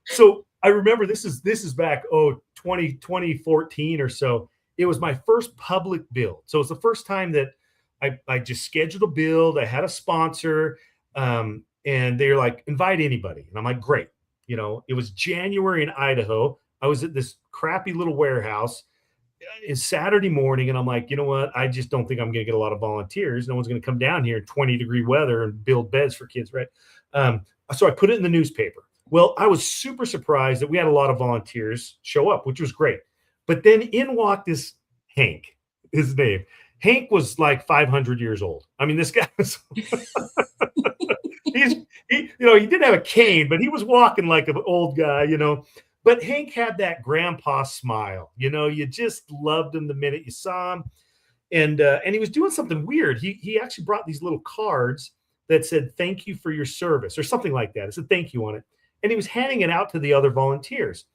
[SPEAKER 3] So I remember this is back 2014 or so. It was my first public build. So it's the first time that I just scheduled a build. I had a sponsor, and they're like, invite anybody. And I'm like, great. It was January in Idaho. I was at this crappy little warehouse. It's Saturday morning, and I'm like, you know what? I just don't think I'm going to get a lot of volunteers. No one's going to come down here in 20-degree weather and build beds for kids, right? So I put it in the newspaper. Well, I was super surprised that we had a lot of volunteers show up, which was great. But then in walked this Hank, his name. Hank was like 500 years old. I mean, this guy was he didn't have a cane, but he was walking like an old guy, But Hank had that grandpa smile. You just loved him the minute you saw him. And he was doing something weird. He actually brought these little cards that said, thank you for your service, or something like that. It said thank you on it. And he was handing it out to the other volunteers.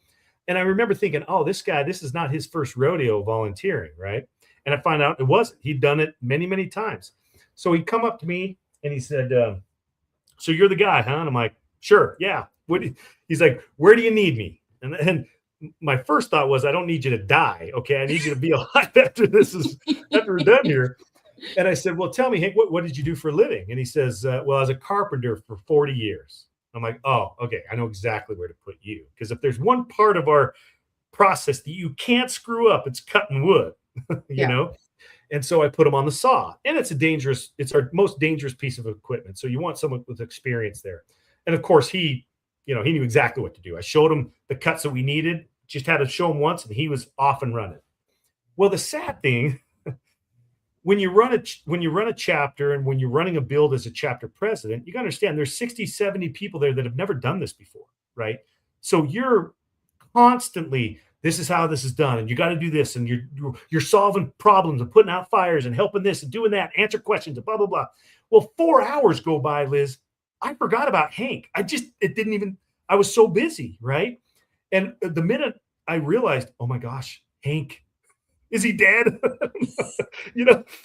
[SPEAKER 3] And I remember thinking, oh, this guy, this is not his first rodeo volunteering, right? And I found out it wasn't. He'd done it many, many times. So he'd come up to me and he said, so you're the guy, huh? And I'm like, sure, yeah. He's like, where do you need me? And my first thought was, I don't need you to die, okay? I need you to be alive after we're done here. And I said, well, tell me, Hank, what did you do for a living? And he says, well, I was a carpenter for 40 years. I'm like, oh, okay, I know exactly where to put you. Because if there's one part of our process that you can't screw up, it's cutting wood, you know? And so I put him on the saw. And it's our most dangerous piece of equipment. So you want someone with experience there. And of course, he knew exactly what to do. I showed him the cuts that we needed, just had to show him once, and he was off and running. Well, the sad thing, when you run a chapter and when you're running a build as a chapter president, you got to understand there's 60, 70 people there that have never done this before, right? So you're constantly, this is how this is done, and you got to do this, and you're solving problems and putting out fires and helping this and doing that, answer questions and blah, blah, blah. Well, 4 hours go by, Liz. I forgot about Hank. I was so busy, right? And the minute I realized, oh my gosh, Hank, is he dead?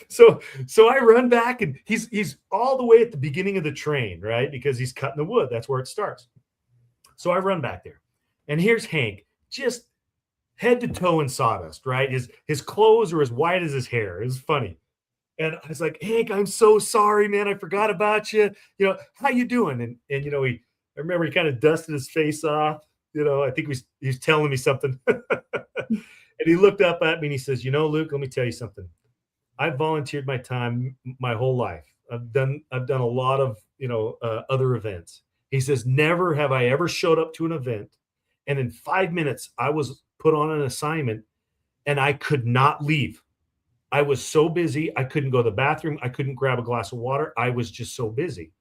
[SPEAKER 3] So I run back, and he's all the way at the beginning of the train, right? Because he's cutting the wood. That's where it starts. So I run back there, and here's Hank, just head to toe in sawdust, right? His clothes are as white as his hair. It's funny. And I was like, Hank, I'm so sorry, man. I forgot about you. How you doing? And I remember he kind of dusted his face off. I think he's telling me something. And he looked up at me and he says, Luke, let me tell you something. I've volunteered my time my whole life. I've done a lot of, other events. He says, never have I ever showed up to an event, and in 5 minutes I was put on an assignment and I could not leave. I was so busy. I couldn't go to the bathroom. I couldn't grab a glass of water. I was just so busy.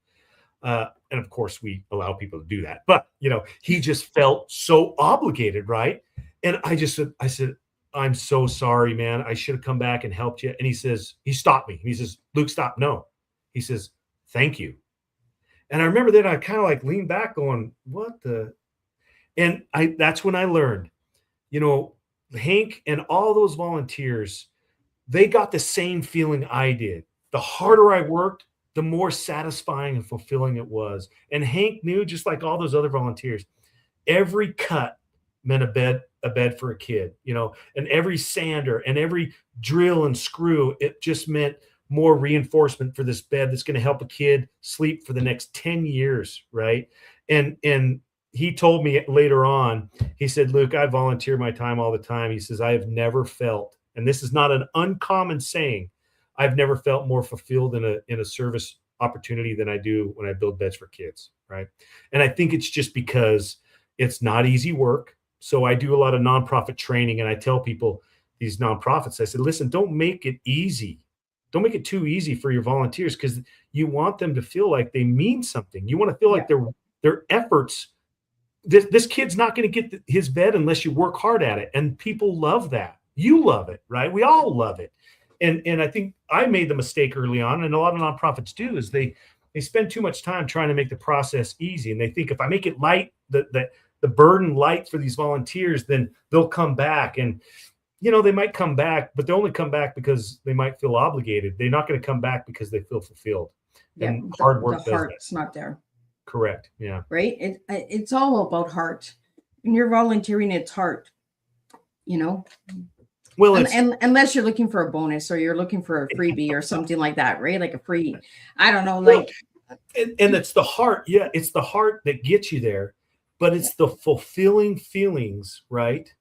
[SPEAKER 3] And of course we allow people to do that, but he just felt so obligated. Right. And I said, I'm so sorry, man. I should have come back and helped you. And he stopped me. He says, Luke, stop. No. He says, thank you. And I remember that I kind of like leaned back going, what the, and that's when I learned, Hank and all those volunteers, they got the same feeling I did. The harder I worked, the more satisfying and fulfilling it was. And Hank knew, just like all those other volunteers, every cut meant a bed for a kid, and every sander and every drill and screw, it just meant more reinforcement for this bed that's going to help a kid sleep for the next 10 years. Right. And he told me later on, he said, Luke, I volunteer my time all the time. He says, I have never felt, and this is not an uncommon saying, I've never felt more fulfilled in a service opportunity than I do when I build beds for kids. Right. And I think it's just because it's not easy work. So I do a lot of nonprofit training, and I tell people, these nonprofits, I said, listen, don't make it easy. Don't make it too easy for your volunteers, because you want them to feel like they mean something. You want to feel like their efforts. This kid's not going to get his bed unless you work hard at it. And people love that. You love it, right? We all love it. And I think I made the mistake early on, and a lot of nonprofits do, is they spend too much time trying to make the process easy. And they think if I make it light, the burden light for these volunteers, then they'll come back. And, they might come back, but they only come back because they might feel obligated. They're not going to come back because they feel fulfilled.
[SPEAKER 2] Yeah,
[SPEAKER 3] and hard work
[SPEAKER 2] the
[SPEAKER 3] does
[SPEAKER 2] heart's not there.
[SPEAKER 3] Correct. Yeah.
[SPEAKER 2] Right. It's all about heart. When you're volunteering, it's heart. Well, and unless you're looking for a bonus or you're looking for a freebie or something like that, right? Like a free, I don't know, like.
[SPEAKER 3] And it's the heart. Yeah, it's the heart that gets you there, but it's the fulfilling feelings, right,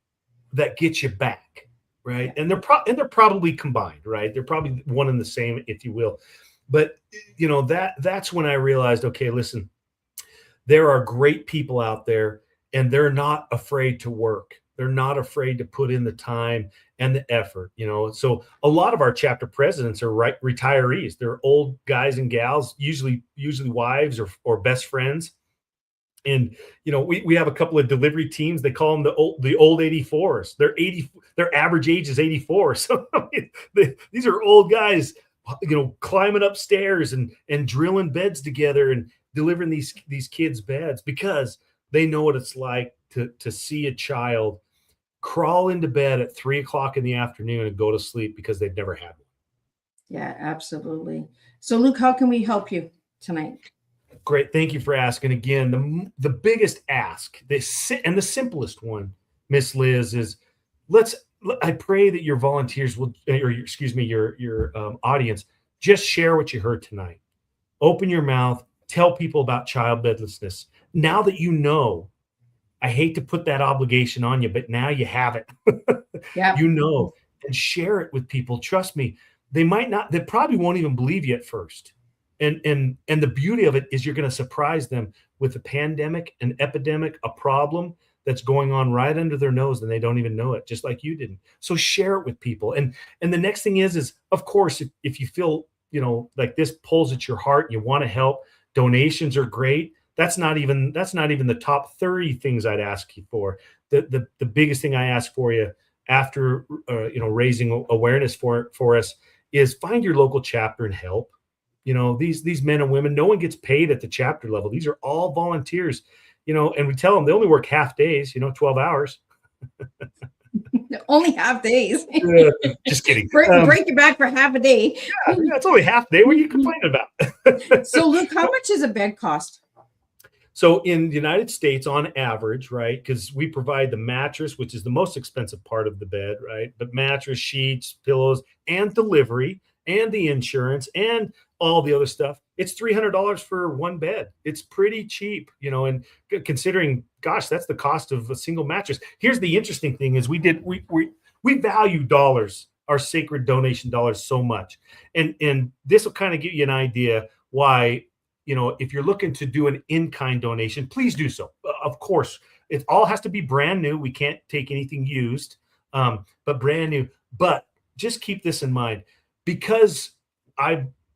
[SPEAKER 3] that get you back, right? And they're probably combined, right? They're probably one and the same, if you will. But that's when I realized, okay, listen. There are great people out there, and they're not afraid to work. They're not afraid to put in the time and the effort, So a lot of our chapter presidents are retirees. They're old guys and gals, usually wives or best friends. And, we have a couple of delivery teams. They call them the old 84s. Their average age is 84. So these are old guys, climbing upstairs and drilling beds together and delivering these kids beds, because they know what it's like to see a child crawl into bed at 3:00 in the afternoon and go to sleep because they've never had one.
[SPEAKER 2] Yeah, absolutely. So Luke, how can we help you tonight?
[SPEAKER 3] Great. Thank you for asking. Again, the biggest ask, the simplest one, Miss Liz, is I pray that your volunteers will, or your audience, just share what you heard tonight. Open your mouth. Tell people about child bedlessness. Now that I hate to put that obligation on you, but now you have it.
[SPEAKER 2] Yeah.
[SPEAKER 3] And share it with people. Trust me, they probably won't even believe you at first. And the beauty of it is you're going to surprise them with a pandemic, an epidemic, a problem that's going on right under their nose, and they don't even know it, just like you didn't. So share it with people. And the next thing is of course, if you feel, like this pulls at your heart, you want to help, donations are great. That's not even the top 30 things I'd ask you for. The biggest thing I ask for you after raising awareness for us is find your local chapter and help. These men and women, no one gets paid at the chapter level. These are all volunteers, and we tell them they only work half days, 12 hours.
[SPEAKER 2] Only half days.
[SPEAKER 3] Just kidding.
[SPEAKER 2] Break your back for half a day.
[SPEAKER 3] Yeah, it's only half a day. What are you complaining about?
[SPEAKER 2] So Luke, how much does a bed cost?
[SPEAKER 3] So in the United States, on average, right, because we provide the mattress, which is the most expensive part of the bed, right? But mattress, sheets, pillows, and delivery, and the insurance, and all the other stuff, it's $300 for one bed. It's pretty cheap, and considering, gosh, that's the cost of a single mattress. Here's the interesting thing is we value dollars, our sacred donation dollars, so much. And this will kind of give you an idea why, if you're looking to do an in-kind donation, please do so. Of course, it all has to be brand new. We can't take anything used, but brand new. But just keep this in mind, because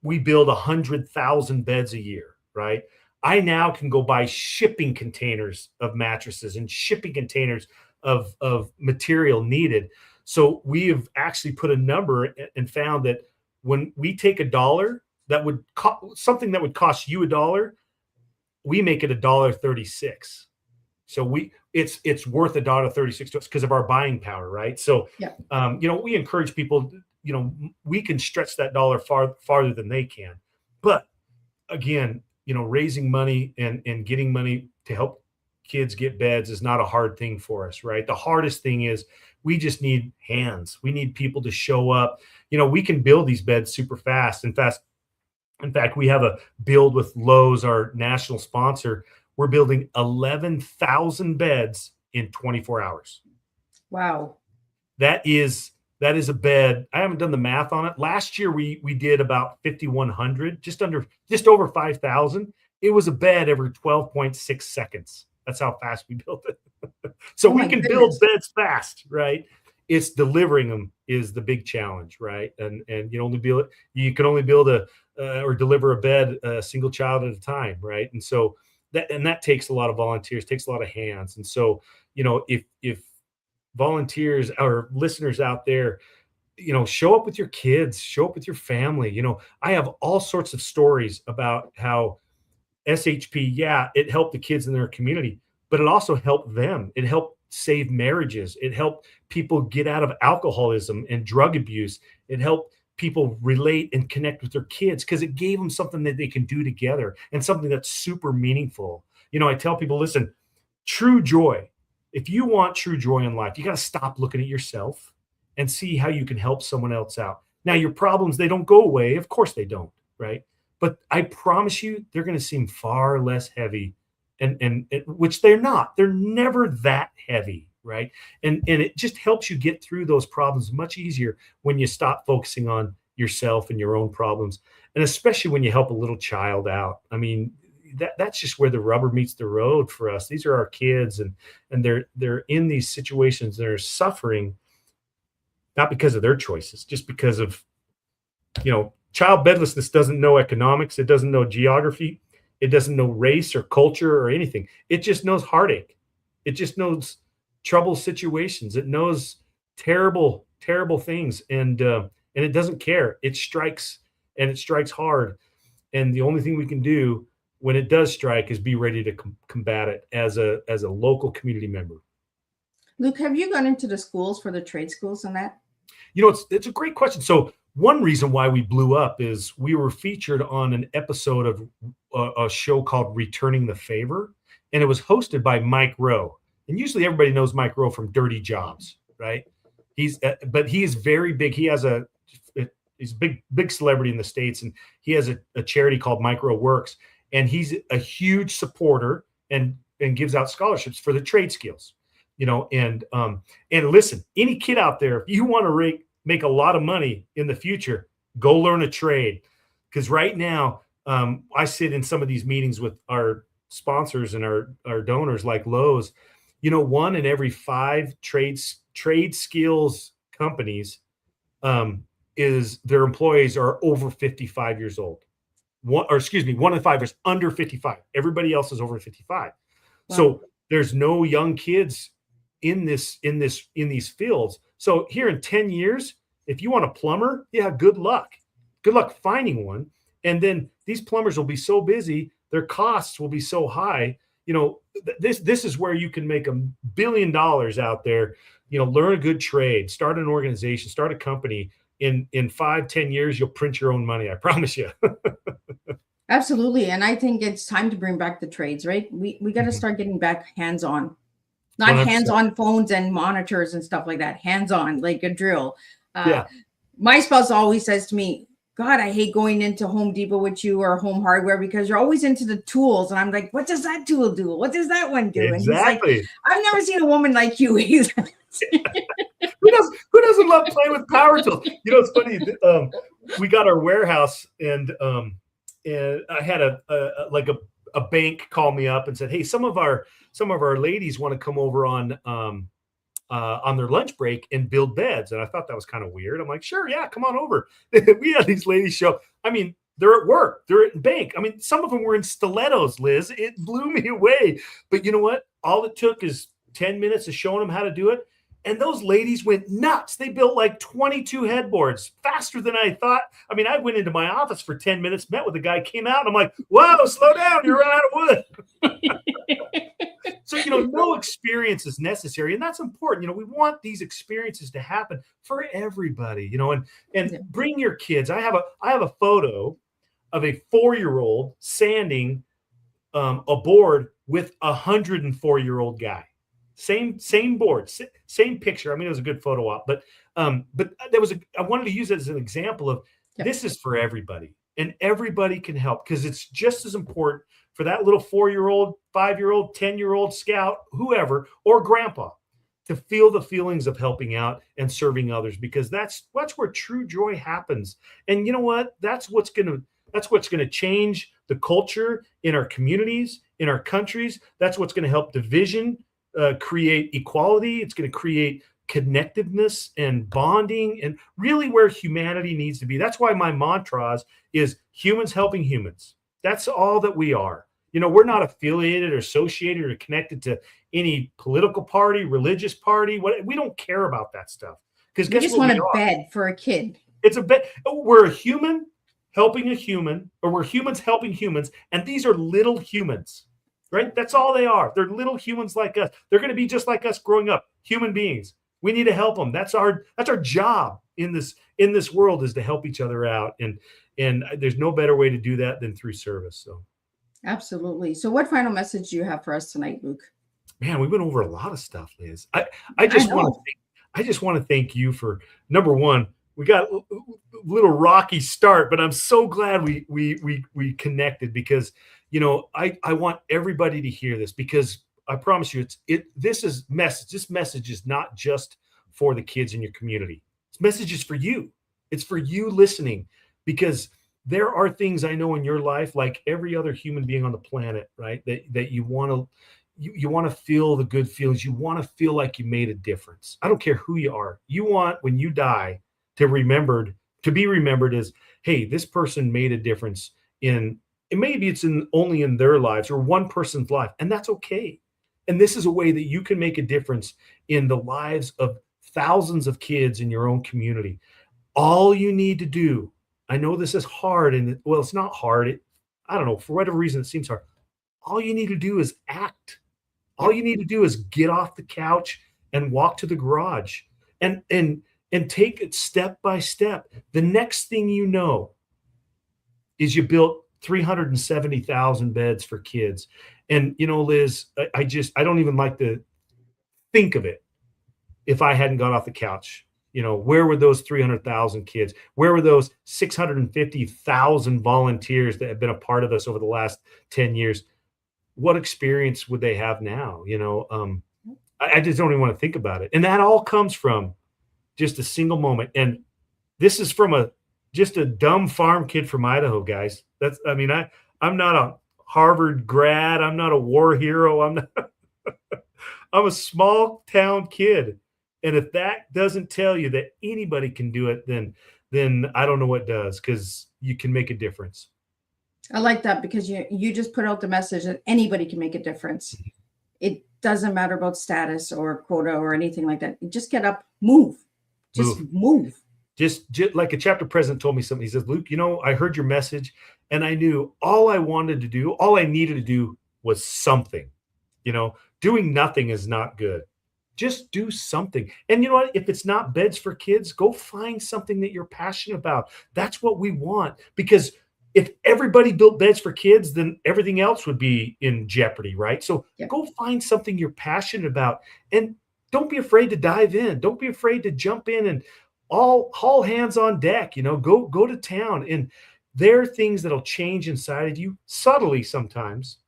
[SPEAKER 3] we build 100,000 beds a year, right? I now can go buy shipping containers of mattresses and shipping containers of material needed. So we have actually put a number and found that when we take $1 that would something that would cost you $1, we make it $1.36. So it's worth $1.36 to us because of our buying power, right? So we encourage people. We can stretch that dollar farther than they can. But again, raising money and getting money to help kids get beds is not a hard thing for us, right? The hardest thing is we just need hands. We need people to show up. We can build these beds super fast. In fact, we have a build with Lowe's, our national sponsor. We're building 11,000 beds in 24 hours.
[SPEAKER 2] Wow.
[SPEAKER 3] That is a bed. I haven't done the math on it. Last year we did about 5,100, just over 5,000. It was a bed every 12.6 seconds. That's how fast we built it. So
[SPEAKER 2] Oh
[SPEAKER 3] we
[SPEAKER 2] my
[SPEAKER 3] can build
[SPEAKER 2] goodness.
[SPEAKER 3] beds fast, right? It's delivering them is the big challenge, right? And you can only build or deliver a bed a single child at a time, right? And so that takes a lot of volunteers, takes a lot of hands. And so, if volunteers or listeners out there, show up with your kids, show up with your family. I have all sorts of stories about how SHP, yeah, it helped the kids in their community, but it also helped them. It helped save marriages. It helped people get out of alcoholism and drug abuse. It helped people relate and connect with their kids because it gave them something that they can do together and something that's super meaningful. I tell people, listen, true joy. If you want true joy in life, you got to stop looking at yourself and see how you can help someone else out. Now, your problems, they don't go away. Of course they don't, right? But I promise you, they're going to seem far less heavy, and which they're not. They're never that heavy, right? And it just helps you get through those problems much easier when you stop focusing on yourself and your own problems, and especially when you help a little child out. I mean, that's just where the rubber meets the road for us. These are our kids, and they're in these situations. They're suffering not because of their choices, just because of child bedlessness doesn't know economics. It doesn't know geography. It doesn't know race or culture or anything. It just knows heartache. It just knows trouble situations. It knows terrible, terrible things. And it doesn't care. It strikes, and it strikes hard. And the only thing we can do when it does strike is be ready to combat it as a local community member.
[SPEAKER 2] Luke, have you gone into the schools for the trade schools and that?
[SPEAKER 3] It's a great question. So one reason why we blew up is we were featured on an episode of a show called Returning the Favor, and it was hosted by Mike Rowe. And usually everybody knows Mike Rowe from Dirty Jobs, right? But he is very big. He's a big celebrity in the States, and he has a charity called Mike Rowe Works, and he's a huge supporter and gives out scholarships for the trade skills. And listen, any kid out there, if you want to make a lot of money in the future, go learn a trade. Because right now, I sit in some of these meetings with our sponsors and our donors like Lowe's. 1 in every 5 trade skills companies is their employees are over 55 years old. 1 in 5 is under 55. Everybody else is over 55. Wow. So there's no young kids in these fields. So here in 10 years, if you want a plumber, yeah, good luck. Good luck finding one. And then these plumbers will be so busy, their costs will be so high. This is where you can make $1 billion out there. Learn a good trade, start an organization, start a company. In 5-10 years, you'll print your own money. I promise you.
[SPEAKER 2] Absolutely. And I think it's time to bring back the trades, right? We got to start getting back hands-on. Not
[SPEAKER 3] 100%.
[SPEAKER 2] hands-on phones and monitors and stuff like that. Hands-on, like a drill.
[SPEAKER 3] Yeah.
[SPEAKER 2] My spouse always says to me, God, I hate going into Home Depot with you or Home Hardware because you're always into the tools. And I'm like, what does that tool do? What does that one do?
[SPEAKER 3] Exactly.
[SPEAKER 2] And he's like, I've never seen a woman like you. He's
[SPEAKER 3] Who doesn't love playing with power tools? It's funny. We got our warehouse, and I had a bank call me up and said, "Hey, some of our ladies want to come over on their lunch break and build beds." And I thought that was kind of weird. I'm like, "Sure, yeah, come on over." We had these ladies show. I mean, they're at work. They're at bank. I mean, some of them were in stilettos, Liz. It blew me away. But you know what? All it took is 10 minutes of showing them how to do it. And those ladies went nuts. They built like 22 headboards faster than I thought. I mean, I went into my office for 10 minutes, met with a guy, came out, and I'm like, whoa, slow down. You're running out of wood. So, no experience is necessary. And that's important. We want these experiences to happen for everybody, and bring your kids. I have a photo of a 4-year-old sanding a board with a 104-year-old guy. Same board, same picture. I mean, it was a good photo op, but there was I wanted to use it as an example of this is for everybody, and everybody can help, because it's just as important for that little 4-year-old, 5-year-old, 10-year-old scout, whoever, or grandpa, to feel the feelings of helping out and serving others, because that's where true joy happens. And you know what? That's what's going to change the culture in our communities in our countries. That's what's going to help division, create equality. It's going to create connectedness and bonding, and really where humanity needs to be. That's why my mantra is humans helping humans. That's all that we are. You know, we're not affiliated or associated or connected to any political party, religious party. We don't care about that stuff. Because
[SPEAKER 2] you just want a bed for a kid.
[SPEAKER 3] It's a bed. We're a human helping a human, or we're humans helping humans, and these are little humans, right? That's all they are. They're little humans like us. They're going to be just like us growing up, human beings. We need to help them. That's our job in this world, is to help each other out, and there's no better way to do that than through service. So,
[SPEAKER 2] absolutely. So, what final message do you have for us tonight, Luke?
[SPEAKER 3] Man, we went over a lot of stuff, Liz. I just want to thank you for, number one. We got a little rocky start, but I'm so glad we connected, because, you know, I want everybody to hear this, because I promise you, this message is not just for the kids in your community. This message is for you. It's for you listening, because there are things I know in your life, like every other human being on the planet, right? That you want to feel the good feelings. You want to feel like you made a difference. I don't care who you are. You want, when you die, to be remembered as, hey, this person made a difference and maybe it's only in their lives or one person's life, and that's okay. And this is a way that you can make a difference in the lives of thousands of kids in your own community. All you need to do, I know this is hard, and well, it's not hard. I don't know, for whatever reason, it seems hard. All you need to do is act. All you need to do is get off the couch and walk to the garage and take it step by step. The next thing you know is you built 370,000 beds for kids. And, you know, Liz, I don't even like to think of it. If I hadn't got off the couch, you know, where were those 300,000 kids? Where were those 650,000 volunteers that have been a part of us over the last 10 years? What experience would they have now? You know, I just don't even want to think about it. And that all comes from just a single moment. And this is from just a dumb farm kid from Idaho, guys. I'm not a Harvard grad. I'm not a war hero. I'm a small town kid. And if that doesn't tell you that anybody can do it, then I don't know what does, because you can make a difference.
[SPEAKER 2] I like that, because you just put out the message that anybody can make a difference. It doesn't matter about status or quota or anything like that. Just get up, move. Just move.
[SPEAKER 3] Just like a chapter president told me something. He says, Luke, you know, I heard your message and I knew all I needed to do was something. You know, doing nothing is not good. Just do something. And you know what? If it's not beds for kids, go find something that you're passionate about. That's what we want. Because if everybody built beds for kids, then everything else would be in jeopardy, right? So go find something you're passionate about, and don't be afraid to dive in. Don't be afraid to jump in and all hands on deck. You know, go to town. And there are things that'll change inside of you subtly sometimes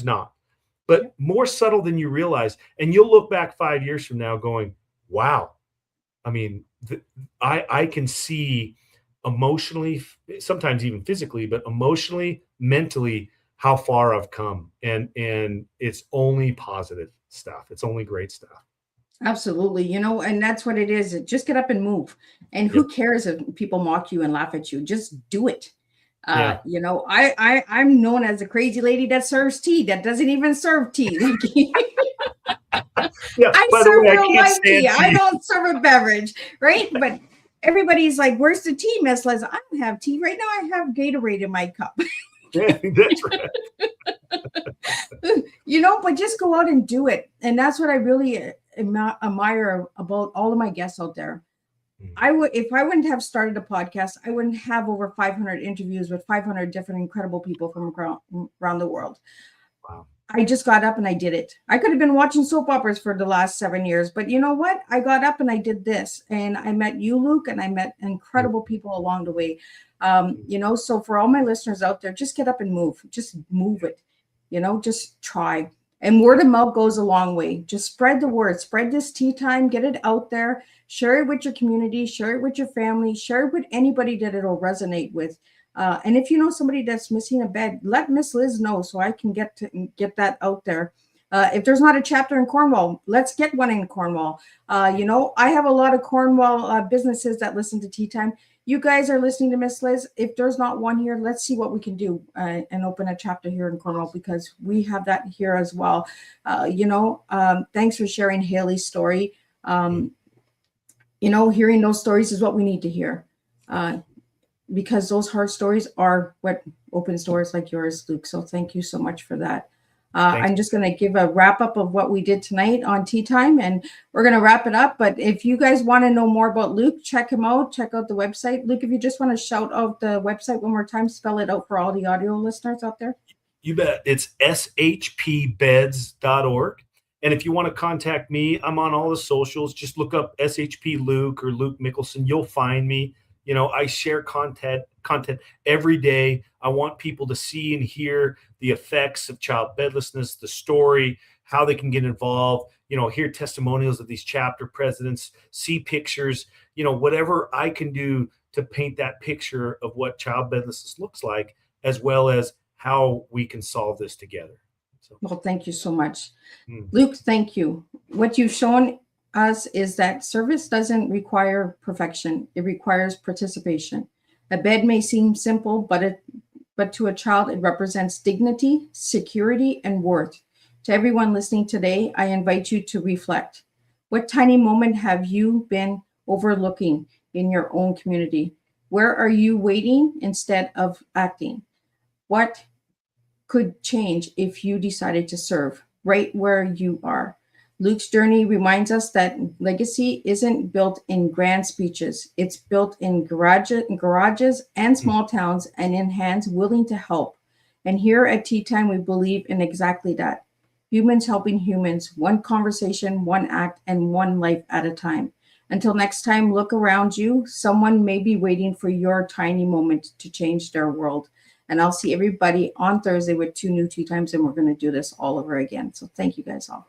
[SPEAKER 3] not, but more subtle than you realize. And you'll look back 5 years from now going, wow. I mean, I can see emotionally, sometimes even physically, but emotionally, mentally, how far I've come. And it's only positive stuff. It's only great stuff.
[SPEAKER 2] Absolutely. You know, and that's what it is. Just get up and move. And who cares if people mock you and laugh at you? Just do it. You know, I'm known as a crazy lady that serves tea, that doesn't even serve tea. I serve real life tea. I don't serve a beverage, right? But everybody's like, where's the tea, Miss Liz? I don't have tea. Right now I have Gatorade in my cup.
[SPEAKER 3] Yeah, that's right.
[SPEAKER 2] You know, but just go out and do it. And that's what I really admire about all of my guests out there. If I wouldn't have started a podcast, I wouldn't have over 500 interviews with 500 different incredible people from around the world.
[SPEAKER 3] Wow.
[SPEAKER 2] I just got up and I did it. I could have been watching soap operas for the last 7 years, but you know what? I got up and I did this, and I met you, Luke, and I met incredible people along the way. You know, so for all my listeners out there, just get up and move. Just move it. You know, just try. And word of mouth goes a long way. Just spread the word. Spread this tea time. Get it out there. Share it with your community. Share it with your family. Share it with anybody that it'll resonate with. And if you know somebody that's missing a bed, let Miss Liz know so I can get that out there. If there's not a chapter in Cornwall, let's get one in Cornwall. I have a lot of Cornwall businesses that listen to Tea Time. You guys are listening to Miss Liz. If there's not one here, let's see what we can do and open a chapter here in Cornwall, because we have that here as well. Thanks for sharing Haley's story. Hearing those stories is what we need to hear, because those hard stories are what opens doors like yours, Luke. So thank you so much for that. I'm just going to give a wrap up of what we did tonight on Tea Time, and we're going to wrap it up. But if you guys want to know more about Luke, check him out. Check out the website. Luke, if you just want to shout out the website one more time, spell it out for all the audio listeners out there.
[SPEAKER 3] You bet. It's shpbeds.org. And if you want to contact me, I'm on all the socials. Just look up SHP Luke or Luke Mickelson. You'll find me. I share content every day. I want people to see and hear the effects of child bedlessness, the story, how they can get involved, hear testimonials of these chapter presidents, see pictures, whatever I can do to paint that picture of what child bedlessness looks like, as well as how we can solve this together. So.
[SPEAKER 2] Well, thank you so much. Luke, thank you. What you've shown us is that service doesn't require perfection. It requires participation. A bed may seem simple, but to a child, it represents dignity, security, and worth. To everyone listening today, I invite you to reflect. What tiny moment have you been overlooking in your own community? Where are you waiting instead of acting? What could change if you decided to serve right where you are? Luke's journey reminds us that legacy isn't built in grand speeches. It's built in garages and small towns, and in hands willing to help. And here at Tea Time, we believe in exactly that. Humans helping humans, one conversation, one act, and one life at a time. Until next time, look around you. Someone may be waiting for your tiny moment to change their world. And I'll see everybody on Thursday with 2 new Tea Times, and we're going to do this all over again. So thank you guys all.